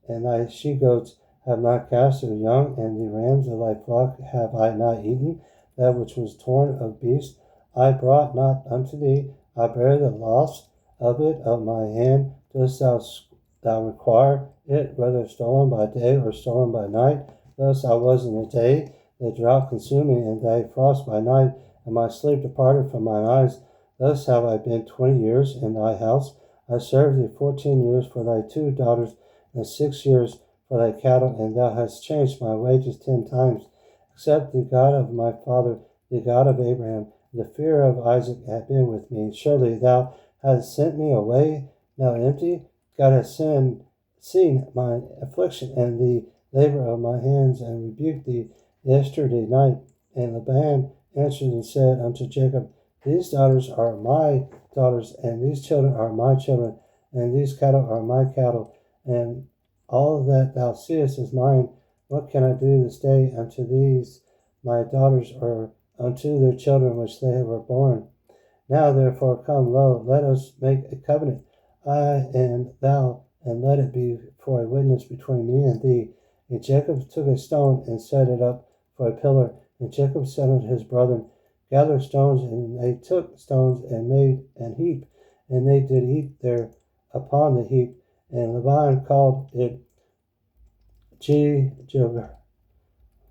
and thy she-goats have not cast their young, and the rams of thy flock have I not eaten, that which was torn of beasts. I brought not unto thee, I bear the loss of it of my hand. Dost thou require it, whether stolen by day or stolen by night? Thus I was in the day, the drought consumed me, and thy frost by night, and my sleep departed from mine eyes. Thus have I been 20 years in thy house. I served thee 14 years for thy 2 daughters, and 6 years for thy cattle, and thou hast changed my wages 10 times. Except the God of my father, the God of Abraham, the fear of Isaac hath been with me. Surely thou hast sent me away now empty. God has seen my affliction and the labor of my hands, and rebuked thee yesterday night. And Laban answered and said unto Jacob, These daughters are my daughters, and these children are my children, and these cattle are my cattle, and all that thou seest is mine. What can I do this day unto these my daughters, or unto their children which they were born? Now therefore come, lo, let us make a covenant, I and thou, and let it be for a witness between me and thee. And Jacob took a stone and set it up for a pillar. And Jacob said unto his brethren, Gather stones. And they took stones and made an heap, and they did eat there upon the heap. And Laban called it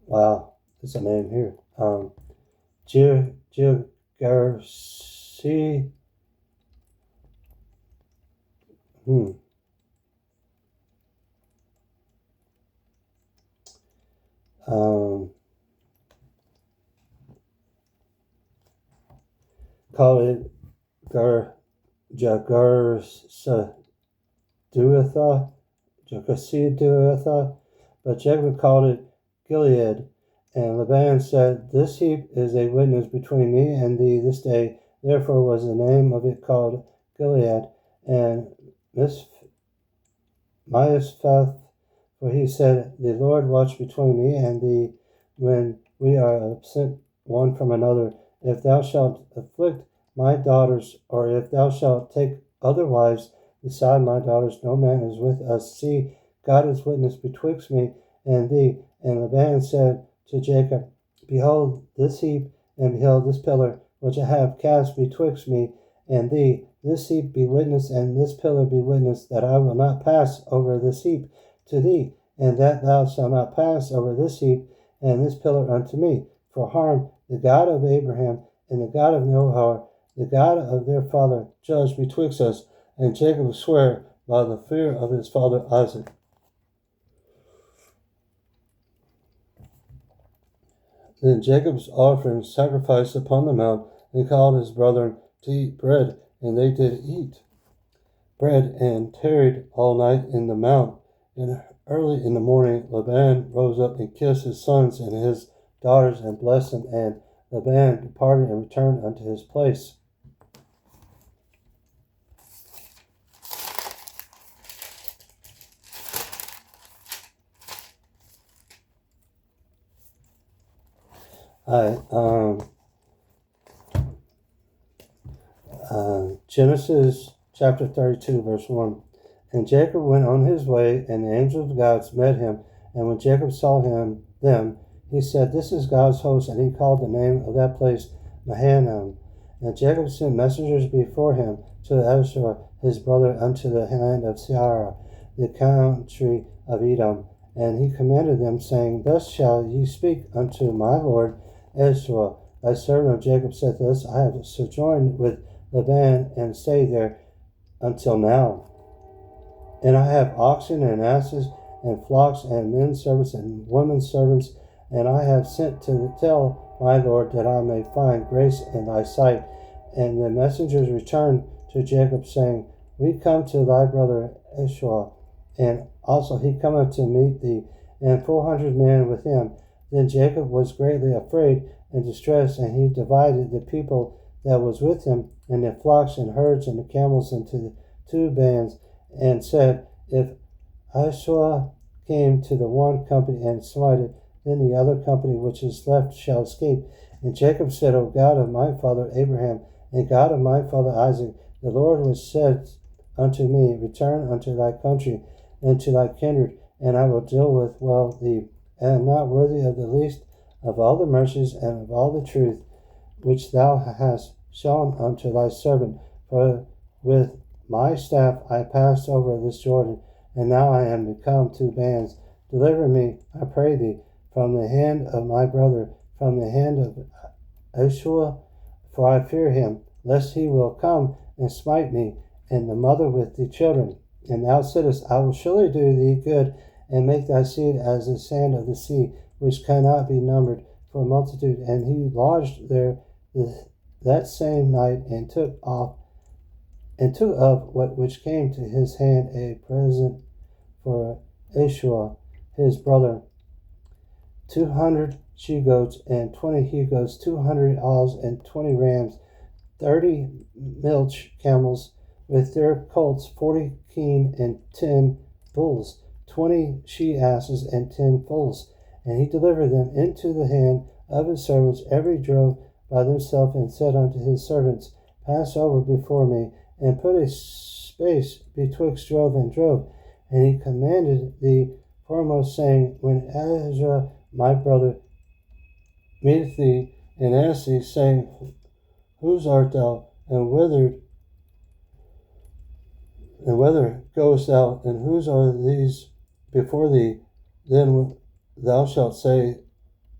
Wow, there's a name here. Girgashi. Call it Jagasiduatha, but Jacob called it Gilead. And Laban said, This heap is a witness between me and thee this day. Therefore was the name of it called Gilead. And Mizphath, for he said, The Lord watch between me and thee when we are absent one from another. If thou shalt afflict my daughters, or if thou shalt take other wives beside my daughters, no man is with us. See, God is witness betwixt me and thee. And Laban said to Jacob, Behold this heap, and behold this pillar, which I have cast betwixt me and thee. This heap be witness, and this pillar be witness, that I will not pass over this heap to thee, and that thou shalt not pass over this heap and this pillar unto me, for harm. The God of Abraham and the God of Noah, the God of their father, judge betwixt us. And Jacob sware by the fear of his father Isaac. Then Jacob's offering sacrificed upon the mount, and called his brethren to eat bread, and they did eat bread, and tarried all night in the mount. And early in the morning Laban rose up and kissed his sons and his daughters, and blessed them. And Laban departed and returned unto his place. Genesis chapter 32, verse 1. And Jacob went on his way, and the angel of God met him. And when Jacob saw them, he said, This is God's host. And he called the name of that place Mahanaim. And Jacob sent messengers before him to Esau his brother unto the land of Seir, the country of Edom. And he commanded them, saying, Thus shall ye speak unto my lord Esau. Thy servant of Jacob saith thus, I have sojourned with Laban, and stayed there until now. And I have oxen and asses, and flocks, and men servants, and women servants, and I have sent to tell my lord that I may find grace in thy sight. And the messengers returned to Jacob, saying, we come to thy brother Esau, and also he cometh to meet thee, and 400 men with him. Then Jacob was greatly afraid and distressed, and he divided the people that was with him, and the flocks and herds and the camels into 2 bands, and said, If Esau came to the one company and smited, then the other company which is left shall escape. And Jacob said, O God of my father Abraham, and God of my father Isaac, the Lord which said unto me, Return unto thy country and to thy kindred, and I will deal with well thee, and am not worthy of the least of all the mercies and of all the truth which thou hast shown unto thy servant. For with my staff I passed over this Jordan, and now I am become 2 bands. Deliver me, I pray thee, from the hand of my brother, from the hand of Esau, for I fear him, lest he will come and smite me, and the mother with the children. And thou saidst, I will surely do thee good, and make thy seed as the sand of the sea, which cannot be numbered for multitude. And he lodged there that same night, and took of what which came to his hand a present for Esau his brother, 200 she-goats and 20 he-goats, 200 ewes and 20 rams, 30 milch camels with their colts, 40 kine and 10 bulls, 20 she-asses and 10 foals. And he delivered them into the hand of his servants, every drove by themselves, and said unto his servants, Pass over before me, and put a space betwixt drove and drove. And he commanded the foremost, saying, When Ezra my brother meeteth thee, and asketh thee, saying, Whose art thou, and whither goest thou, and whose are these before thee? Then thou shalt say,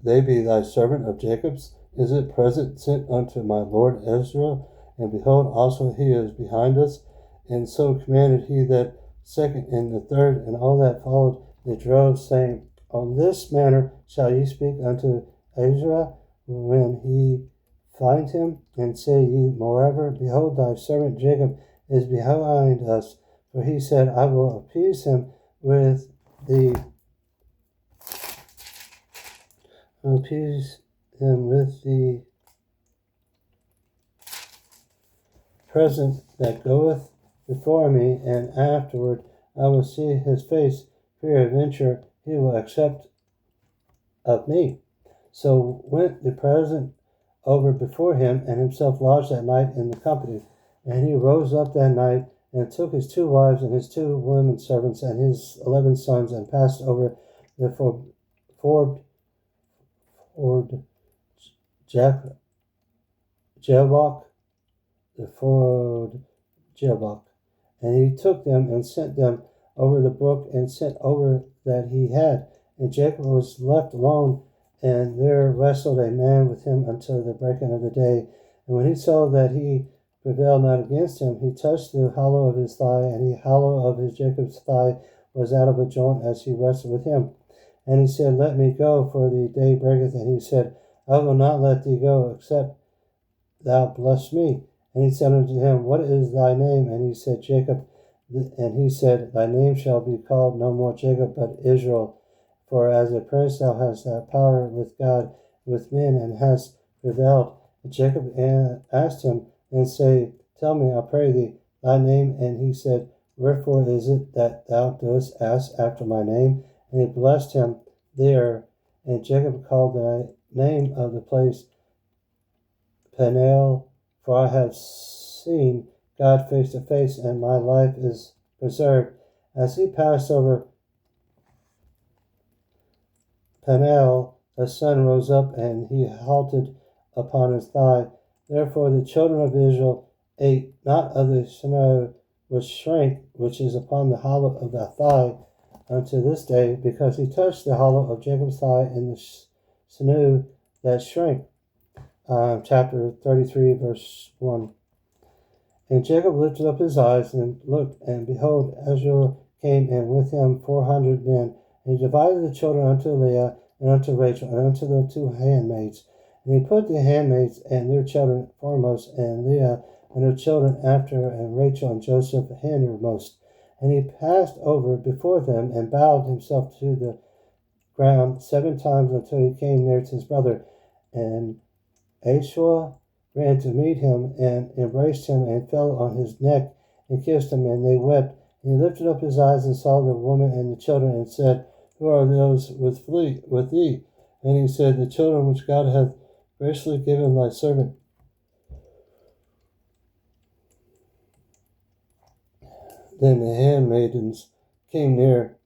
They be thy servant of Jacob's. Is it present sent unto my lord Ezra? And behold, also he is behind us. And so commanded he that second and the third, and all that followed the drove, saying, On this manner shall ye speak unto Ezra when ye find him, and say ye, Moreover, behold, thy servant Jacob is behind us. For he said, I will appease him with the present that goeth before me, and afterward I will see his face. Peradventure he will accept of me. So went the present over before him, and himself lodged that night in the company. And he rose up that night, and took his 2 wives and his 2 women servants and his 11 sons, and passed over the ford Jabbok, the ford Jabbok. And he took them and sent them over the brook, and sent over that he had. And Jacob was left alone, and there wrestled a man with him until the breaking of the day. And when he saw that he prevailed not against him, he touched the hollow of his thigh, and the hollow of his Jacob's thigh was out of a joint as he wrestled with him. And he said, Let me go, for the day breaketh. And he said, I will not let thee go, except thou bless me. And he said unto him, What is thy name? And he said, Jacob. And he said, Thy name shall be called no more Jacob, but Israel. For as a prince thou hast power with God, with men, and hast prevailed. And Jacob asked him, and say, Tell me, I pray thee, thy name. And he said, Wherefore is it that thou dost ask after my name? And he blessed him there. And Jacob called the name of the place Peniel, for I have seen God face to face, and my life is preserved. As he passed over Peniel, the sun rose up, and he halted upon his thigh. Therefore the children of Israel ate not of the snow which shrank, which is upon the hollow of the thigh, unto this day, because he touched the hollow of Jacob's thigh in the sinew that shrank. Chapter 33, verse 1. And Jacob lifted up his eyes and looked, and behold, Ezra came, and with him 400 men. And he divided the children unto Leah, and unto Rachel, and unto the 2 handmaids. And he put the handmaids and their children foremost, and Leah and her children after her, and Rachel and Joseph hindermost. And he passed over before them and bowed himself to the ground 7 times until he came near to his brother. And Ashua ran to meet him and embraced him and fell on his neck and kissed him, and they wept. And he lifted up his eyes and saw the woman and the children, and said, Who are those with thee? And he said, The children which God hath graciously given thy servant. Then the handmaidens came near.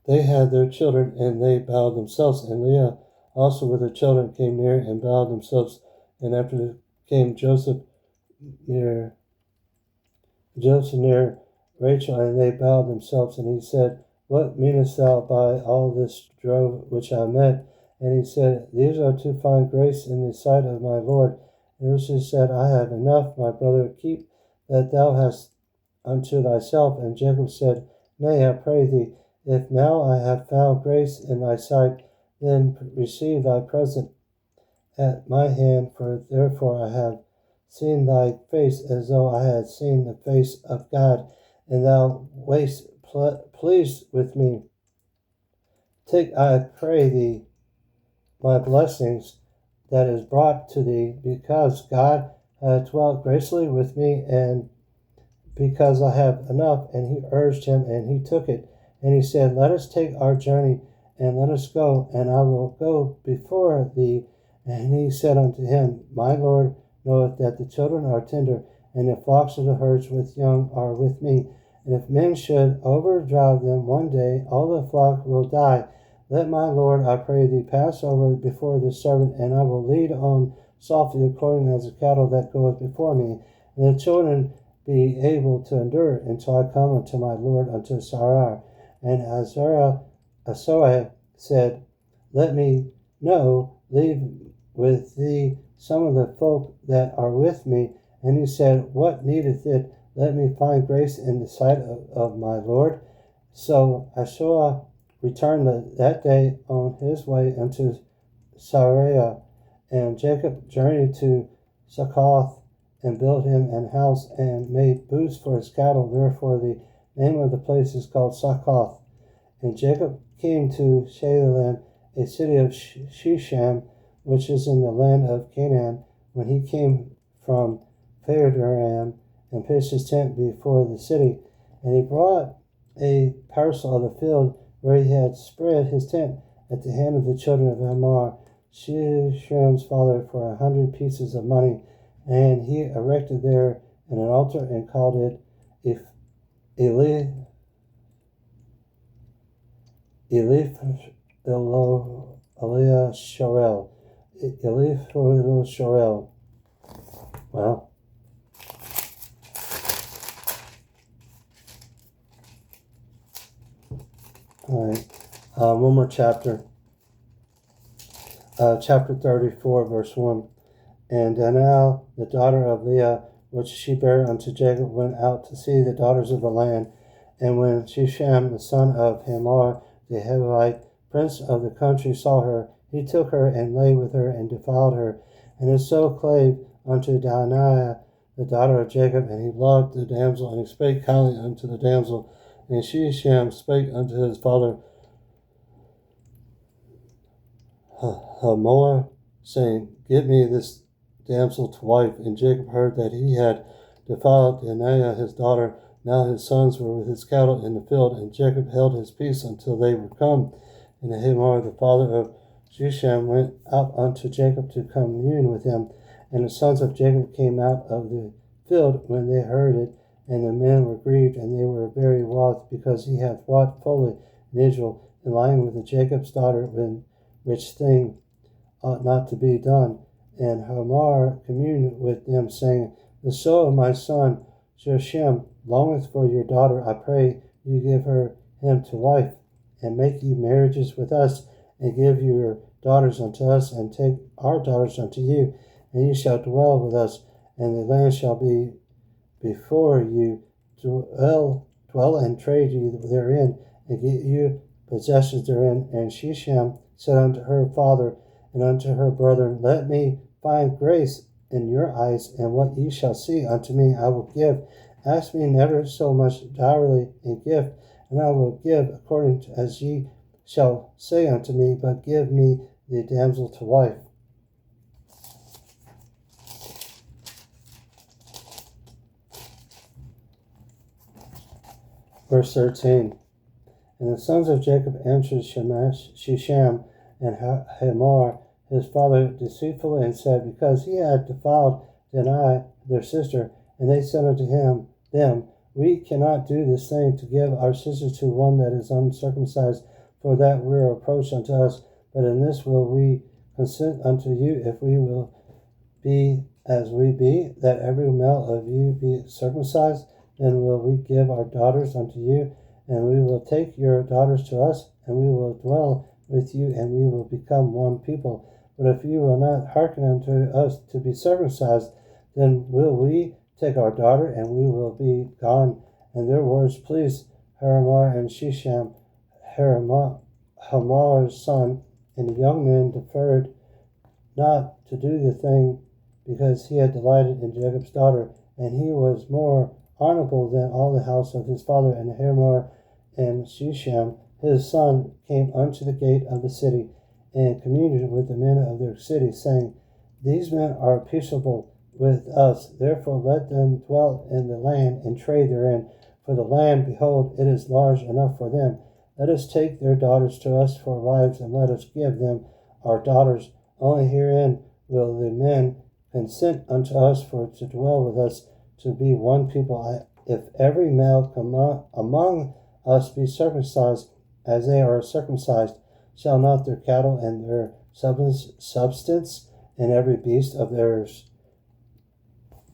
They had their children, and they bowed themselves. And Leah also with her children came near and bowed themselves. And after came Joseph near Rachel, and they bowed themselves. And he said, What meanest thou by all this drove which I met? And he said, These are to find grace in the sight of my Lord. And she said, I have enough, my brother, keep that thou hast unto thyself. And Jacob said, Nay, I pray thee, if now I have found grace in thy sight, then receive thy present at my hand, for therefore I have seen thy face as though I had seen the face of God, and thou wast pleased with me. Take, I pray thee, my blessings that is brought to thee, because God hath dwelt graciously with me, and because I have enough. And he urged him, and he took it. And he said, Let us take our journey, and let us go, and I will go before thee. And he said unto him, My Lord knoweth that the children are tender, and the flocks of the herds with young are with me. And if men should overdrive them one day, all the flock will die. Let my Lord, I pray thee, pass over before this servant, and I will lead on softly according as the cattle that goeth before me. And the children be able to endure until I come unto my Lord, unto Sarai. And Azariah said, Let me know, leave with thee some of the folk that are with me. And he said, What needeth it? Let me find grace in the sight of my Lord. So Ashua returned that day on his way unto Sarai, and Jacob journeyed to Succoth, and built him an house, and made booths for his cattle. Therefore the name of the place is called Succoth. And Jacob came to Shalem, a city of Shechem, which is in the land of Canaan, when he came from Padan, and pitched his tent before the city. And he brought a parcel of the field where he had spread his tent at the hand of the children of Hamor, Shechem's father, for 100 pieces of money. And he erected there an altar and called it Elih Sharel. Elih Sharel. Well, all right. One more chapter. Chapter 34, verse 1. And Danelle, the daughter of Leah, which she bare unto Jacob, went out to see the daughters of the land. And when Shechem, the son of Hamor, the Hivite, prince of the country, saw her, he took her and lay with her and defiled her. And his soul clave unto Dinah, the daughter of Jacob, and he loved the damsel, and he spake kindly unto the damsel. And Shechem spake unto his father Hamor, saying, Give me this damsel to wife. And Jacob heard that he had defiled Dinah his daughter. Now his sons were with his cattle in the field, and Jacob held his peace until they were come. And Hamor, the father of Shechem, went out unto Jacob to commune with him. And the sons of Jacob came out of the field when they heard it, and the men were grieved, and they were very wroth, because he hath wrought folly in Israel, in lying with Jacob's daughter, which thing ought not to be done. And Hamor communed with them, saying, The soul of my son Shechem longeth for your daughter. I pray you give him to wife, and make ye marriages with us, and give your daughters unto us, and take our daughters unto you, and ye shall dwell with us, and the land shall be before you. Dwell and trade you therein, and get you possessions therein. And Shechem said unto her father and unto her brethren, Let me find grace in your eyes, and what ye shall see unto me I will give. Ask me never so much direly in gift, and I will give according to as ye shall say unto me, but give me the damsel to wife. Verse 13. And the sons of Jacob answered Shechem and Hamor his father deceitfully, and said, because he had defiled Dinah their sister, and they said unto them, we cannot do this thing to give our sister to one that is uncircumcised, for that were reproach unto us. But in this will we consent unto you, if we will be as we be, that every male of you be circumcised, then will we give our daughters unto you, and we will take your daughters to us, and we will dwell with you, and we will become one people. But if you will not hearken unto us to be circumcised, then will we take our daughter, and we will be gone. And their words pleased Hamor and Shechem, Hamor's son, and the young man deferred not to do the thing, because he had delighted in Jacob's daughter, and he was more honorable than all the house of his father. And Hamor and Shechem his son came unto the gate of the city, and communed with the men of their city, saying, these men are peaceable with us, therefore let them dwell in the land and trade therein. For the land, behold, it is large enough for them. Let us take their daughters to us for wives, and let us give them our daughters. Only herein will the men consent unto us for to dwell with us, to be one people. If every male among us be circumcised, as they are circumcised, shall not their cattle and their substance and every beast of theirs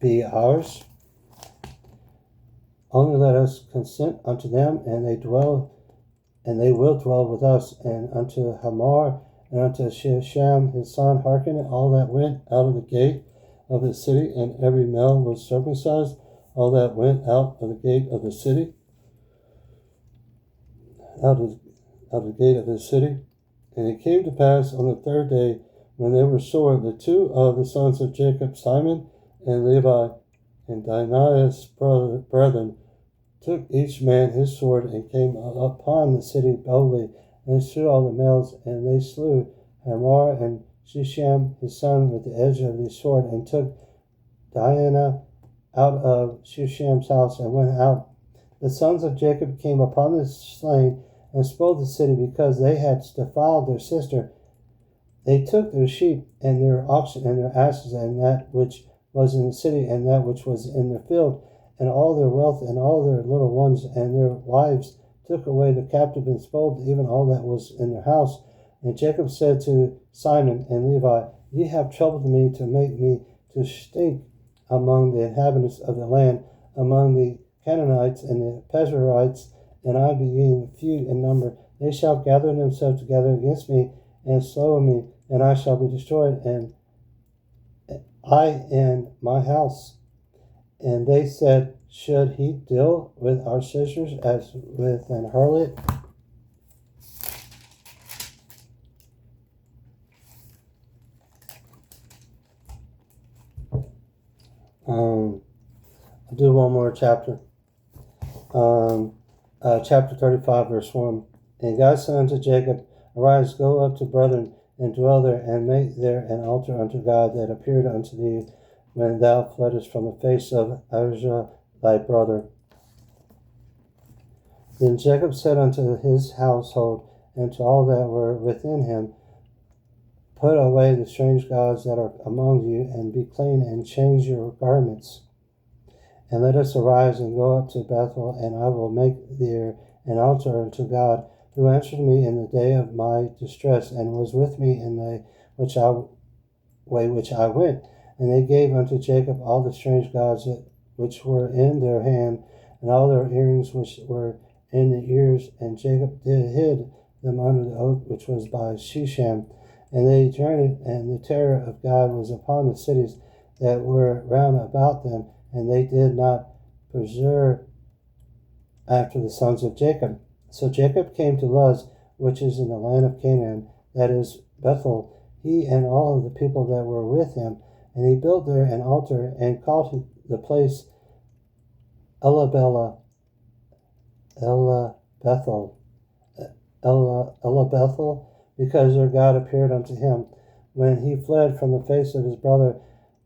be ours? Only let us consent unto them, and they will dwell with us. And unto Hamor and unto Shechem his son hearken all that went out of the gate of the city, and every male was circumcised, all that went out of the gate of the city, out of the gate of the city. And it came to pass on the third day, when they were sore, the two of the sons of Jacob, Simon and Levi, and Dinah's brethren, took each man his sword, and came upon the city boldly, and slew all the males. And they slew Hamor and Shechem his son with the edge of the sword, and took Dinah out of Shechem's house, and went out. The sons of Jacob came upon the slain, and spoiled the city, because they had defiled their sister. They took their sheep, and their oxen, and their asses, and that which was in the city, and that which was in the field, and all their wealth, and all their little ones, and their wives, took away the captive, and spoiled even all that was in their house. And Jacob said to Simon and Levi, ye have troubled me to make me to stink among the inhabitants of the land, among the Canaanites and the Perizzites, and I being few in number. They shall gather themselves together against me, and slay me, and I shall be destroyed, and I and my house. And they said, should he deal with our sisters as with an harlot? I'll do one more chapter. Chapter 35, verse 1. And God said unto Jacob, arise, go up to brethren, and dwell there, and make there an altar unto God that appeared unto thee when thou fleddest from the face of Ahijah thy brother. Then Jacob said unto his household, and to all that were within him, put away the strange gods that are among you, and be clean, and change your garments. And let us arise and go up to Bethel, and I will make there an altar unto God, who answered me in the day of my distress, and was with me in the way which I went. And they gave unto Jacob all the strange gods which were in their hand, and all their earrings which were in the ears. And Jacob hid them under the oak which was by Shechem. And they journeyed, and the terror of God was upon the cities that were round about them, and they did not preserve after the sons of Jacob. So Jacob came to Luz, which is in the land of Canaan, that is Bethel, he and all of the people that were with him. And he built there an altar and called the place Ella Bethel, because their God appeared unto him when he fled from the face of his brother.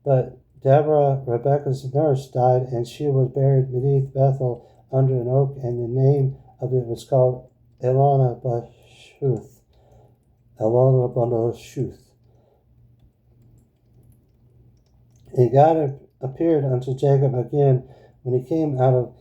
But Deborah, Rebekah's nurse, died, and she was buried beneath Bethel under an oak, and the name of it was called Elana Bashuth. And God appeared unto Jacob again when he came out of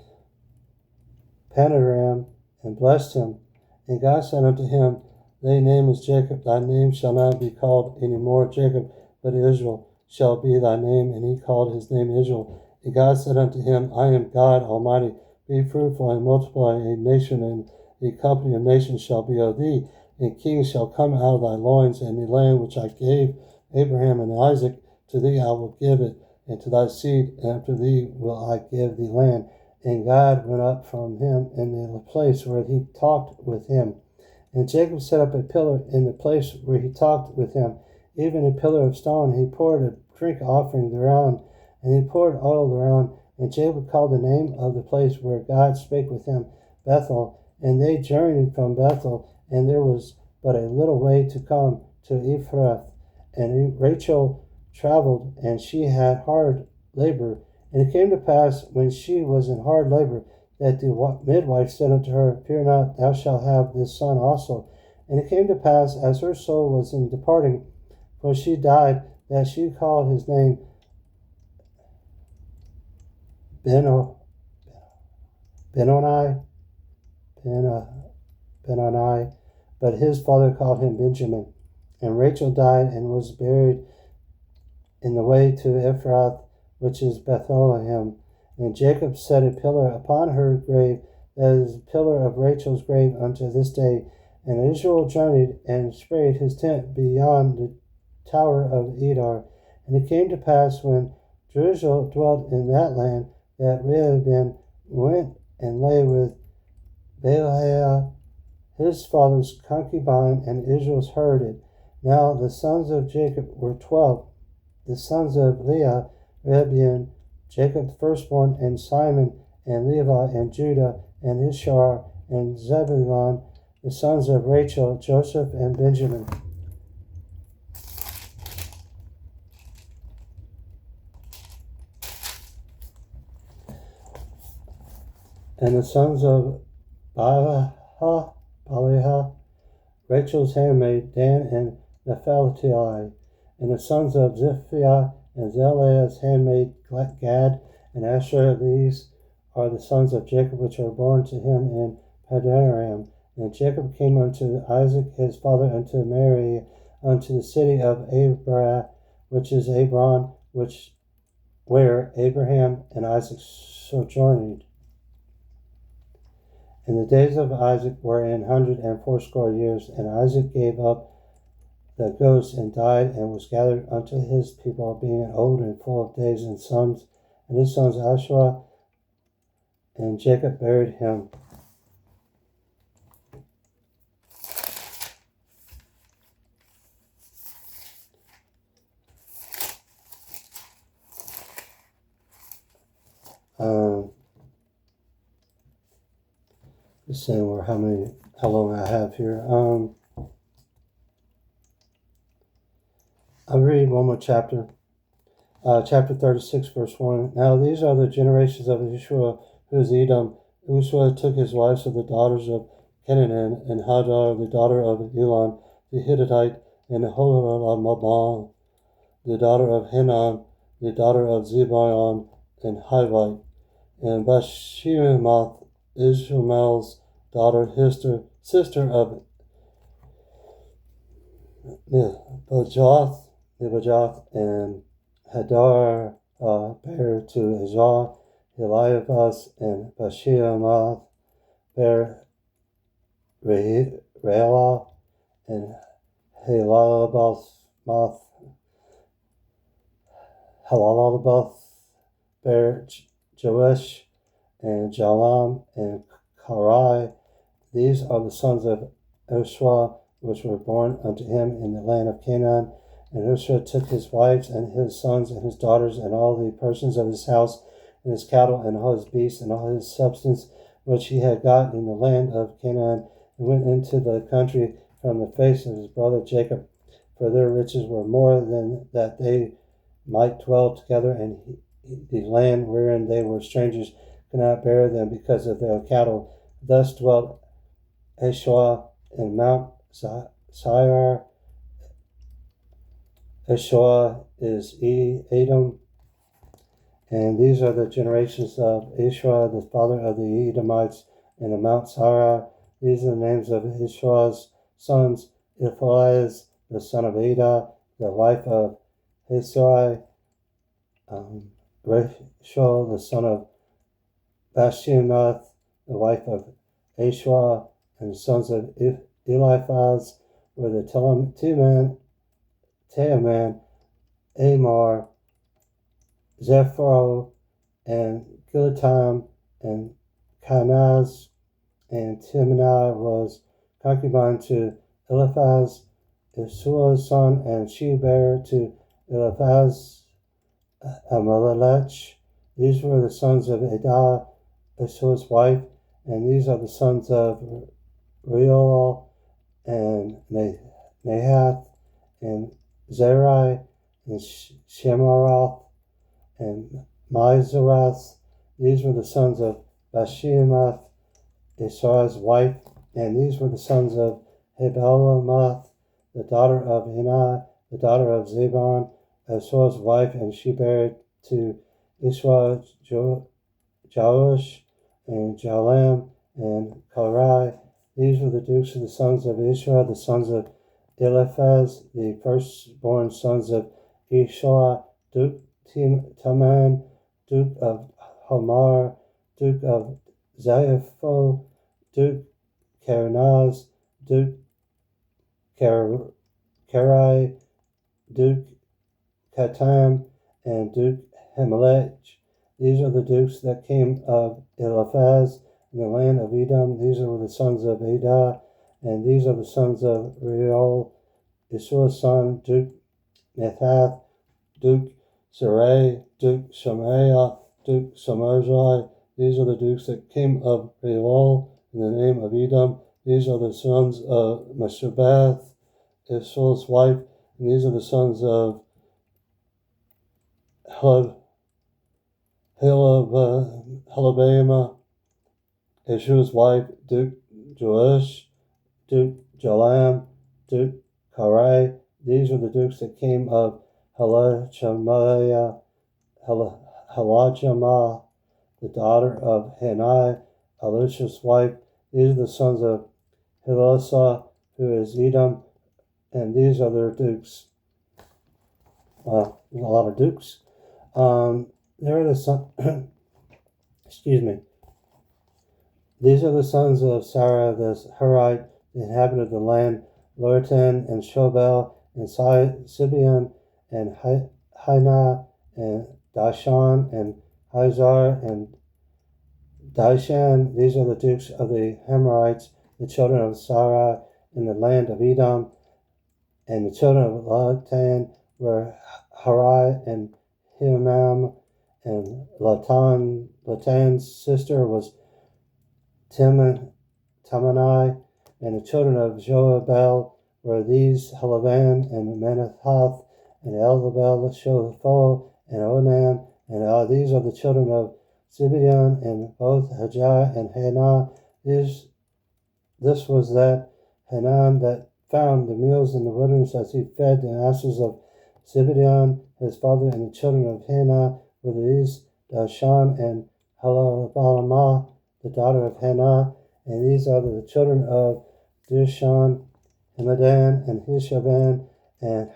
Paneram, and blessed him. And God said unto him, Thy name is Jacob, thy name shall not be called any more Jacob, but Israel shall be thy name. And he called his name Israel. And God said unto him, I am God Almighty, be fruitful and multiply. A nation and a company of nations shall be of thee, and kings shall come out of thy loins, and the land which I gave Abraham and Isaac, to thee I will give it, and to thy seed after thee will I give the land. And God went up from him in the place where he talked with him. And Jacob set up a pillar in the place where he talked with him, even a pillar of stone. He poured a drink offering thereon, and he poured oil thereon. And Jacob called the name of the place where God spake with him, Bethel. And they journeyed from Bethel, and there was but a little way to come to Ephrath. And Rachel traveled, and she had hard labor. And it came to pass, when she was in hard labor, that the midwife said unto her, Fear not, thou shalt have this son also. And it came to pass, as her soul was in departing, for she died, that she called his name Benoni, but his father called him Benjamin. And Rachel died and was buried in the way to Ephrath, which is Bethlehem. And Jacob set a pillar upon her grave, that is the pillar of Rachel's grave unto this day. And Israel journeyed and spread his tent beyond the tower of Edar. And it came to pass, when Jerusalem dwelt in that land, that Rehoboam went and lay with Belial, his father's concubine, and Israel's herded. Now the sons of Jacob were 12. The sons of Leah, Rehoboam, Jacob the firstborn, and Simon, and Levi, and Judah, and Ishar, and Zebulun. The sons of Rachel, Joseph, and Benjamin. And the sons of Baliha, Rachel's handmaid, Dan and Naphtali. And the sons of Ziphiah and Zeleah's handmaid, Gad and Asher. These are the sons of Jacob, which were born to him in Padanaram. And Jacob came unto Isaac his father unto Mary, unto the city of Abrah, which is Hebron, where Abraham and Isaac sojourned. And the days of Isaac were 180 years, and Isaac gave up the ghost and died, and was gathered unto his people, being old and full of days, and sons, and his sons Asherah, and Jacob buried him. Just saying how long I have here. I'll read one more chapter. Chapter 36, verse 1. Now these are the generations of Yeshua, who is Edom. Ushua took his wives of the daughters of Canaan, and Hagar, the daughter of Elon, the Hittite, and Holabah, the daughter of Hanan, the daughter of Zibion, and Hivite, and Bashemath, Ishmael's daughter, sister of Nebajoth, and Hadar bare to Ajah, Eliphaz, and Bashemath bare Relah, and Halalabath bare Joesh, and Jalam, and Karai. These are the sons of Oshua, which were born unto him in the land of Canaan. And Uzzah took his wives and his sons and his daughters and all the persons of his house and his cattle and all his beasts and all his substance which he had got in the land of Canaan, and went into the country from the face of his brother Jacob, for their riches were more than that they might dwell together, and the land wherein they were strangers could not bear them because of their cattle. Thus dwelt Eshua in Mount Seir. Eshua is Edom. And these are the generations of Eshua, the father of the Edomites, in the Mount Seir. These are the names of Eshua's sons: Eliphalet, the son of Ada, the wife of Hesai, Rachel, the son of Bashemoth, the wife of Eshua, and the sons of Eliphaz were the Teman, Amar, Zepho, and Gilatam, and Kanaz, and Timnah was concubine to Eliphaz, Eshua's son, and she bare to Eliphaz Amalek. These were the sons of Edah, Eshua's wife, and these are the sons of Reuel, and Nahath, and Zerai, and Shemarath, and Mizrath. These were the sons of Bashemoth, Esau's wife, and these were the sons of Hebalamoth, the daughter of Henah, the daughter of Zebon, Esau's wife, and she bare to Ishwa Jaush, and Jalam, and Karai. These were the dukes of the sons of Ishwa, the sons of Eliphaz, the firstborn sons of Ishwa, Duke Taman, Duke of Hamar, Duke of Zaipho, Duke Karanaz, Duke Karai, Duke Katam, and Duke Himelech. These are the dukes that came of Eliphaz in the land of Edom. These are the sons of Edah, and these are the sons of Reuel, Ishua's son, Duke Nethath, Duke Sarai, Duke Shemaiah, Duke Samazai. These are the dukes that came of Reuel in the name of Edom. These are the sons of Meshubath, Ishua's wife, and these are the sons of Helabama, Ishua's wife, Duke Joash, Duke Jalam, Duke Karai. These are the dukes that came of Halachamah, the daughter of Hanai, Elisha's wife. These are the sons of Hilasa, who is Edom, and these are their dukes. There's a lot of dukes. There are the sons. Excuse me. These are the sons of Sarah the Herite, the inhabitant of the land: Lortan, and Shobel, and Sibian, and Haina, and Dashan, and Hazar, and Dishan. These are the dukes of the Hemorites, the children of Sarah in the land of Edom. And the children of Latan were Harai and Himam, and Latan's sister was Tamanai. And the children of Joabel were these: Helavan, and Menathath, and Elabel, Shophol, and Onam. And these are the children of Zibeon, and both Hajah and Hanah. This was that Hanan that found the mules in the wilderness as he fed the asses of Zibeon, his father. And the children of Hanah were these: Dashan and Halabalamah, the daughter of Hanah. And these are the children of Dishan, Hamadan, and Hishaban, and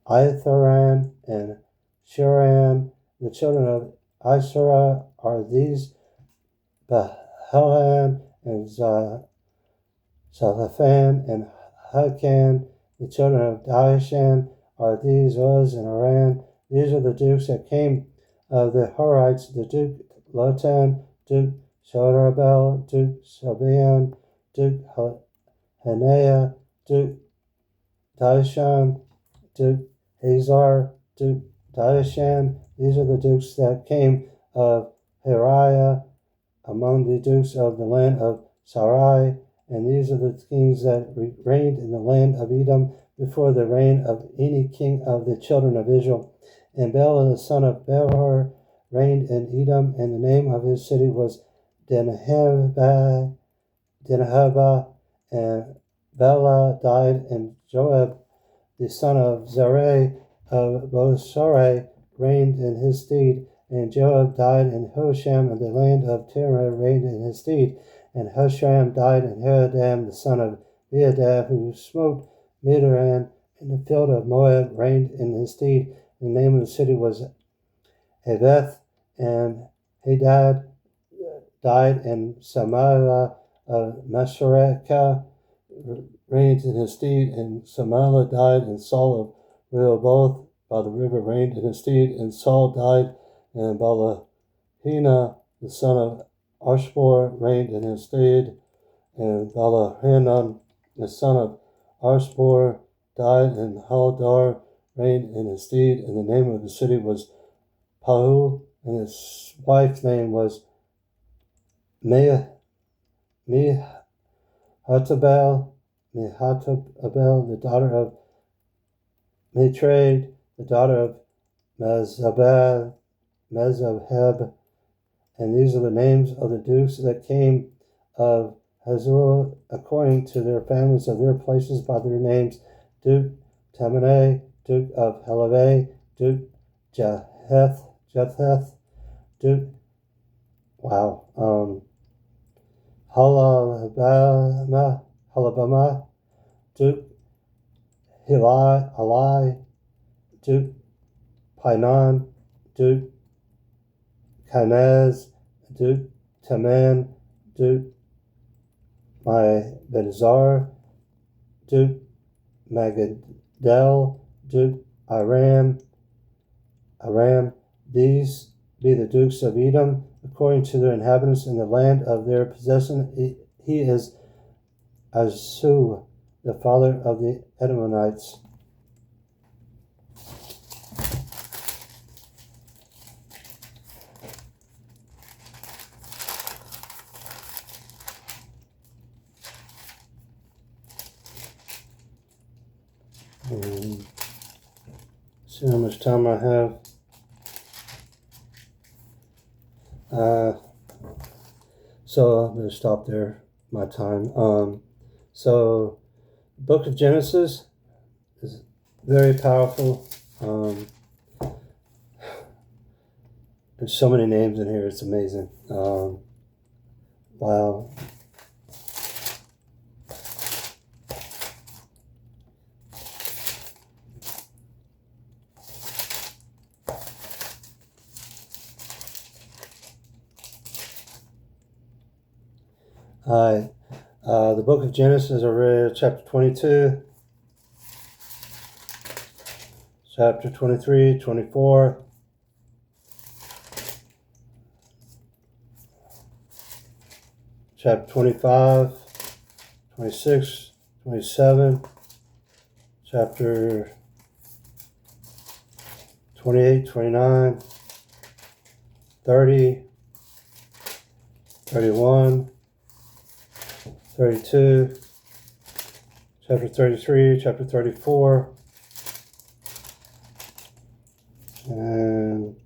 Aitharan, and Shiran. The children of Isara are these: Bahalan, and Zalaphan, and Hakan. The children of Daishan are these: Uz and Aran. These are the dukes that came of the Horites: the Duke Lotan, Duke Shodarabel, Duke Sabian, Duke Hanea, Duke Daishan, Duke Hazar, Duke Daishan. These are the dukes that came of Hariah among the dukes of the land of Sarai, and these are the kings that reigned in the land of Edom before the reign of any king of the children of Israel. And Bela the son of Beor reigned in Edom, and the name of his city was Dinhabah, and Bela died, and Joab the son of Zerai of Bozrah reigned in his stead. And Joab died, and Hosham of the land of Timnah reigned in his stead. And Hosham died, and Haradam the son of Beadab, who smote Midian in the field of Moab, reigned in his stead. The name of the city was Aveth. And Hadad died, and Samaria of Masrekah reigned in his stead. And Samaria died, and Saul of Rehoboth by the river reigned in his stead. And Saul died, and Balahina the son of Ashbor reigned in his stead. And Balahanan the son of Ashbor died, and Haldar reigned in his stead. And the name of the city was Pahu, and his wife's name was Mehatabel, the daughter of Matred, the daughter of Mezabel, and these are the names of the dukes that came of Hazor according to their families of their places by their names: Duke Tamaneh, Duke of Halaveh, Duke Jetheth, Duke Halabama, Duke Hilai, Duke Painan, Duke Kanaz, Duke Taman, Duke Benazar, Duke Magadel, Duke Aram. These be the dukes of Edom, according to their inhabitants in the land of their possession. He is Azu, the father of the Edomites. See how much time I have. So I'm going to stop there, my time. So the book of Genesis is very powerful. There's so many names in here, it's amazing. Wow. The book of Genesis, I read chapter 22, chapter 23, 24, chapter 25, 26, 27, chapter 28, 29, 30, 31, 32, chapter 33, chapter 34, and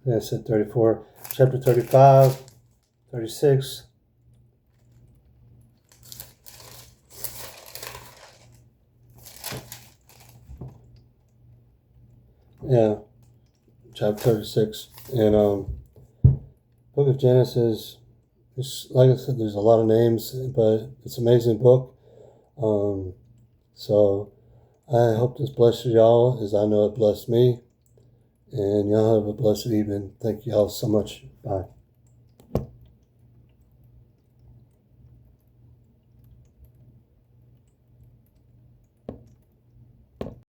I said 34, chapter 35, 36, yeah, chapter 36, and book of Genesis, like I said, there's a lot of names, but it's an amazing book. So I hope this blesses y'all as I know it blessed me, and y'all have a blessed evening. Thank y'all so much. Bye.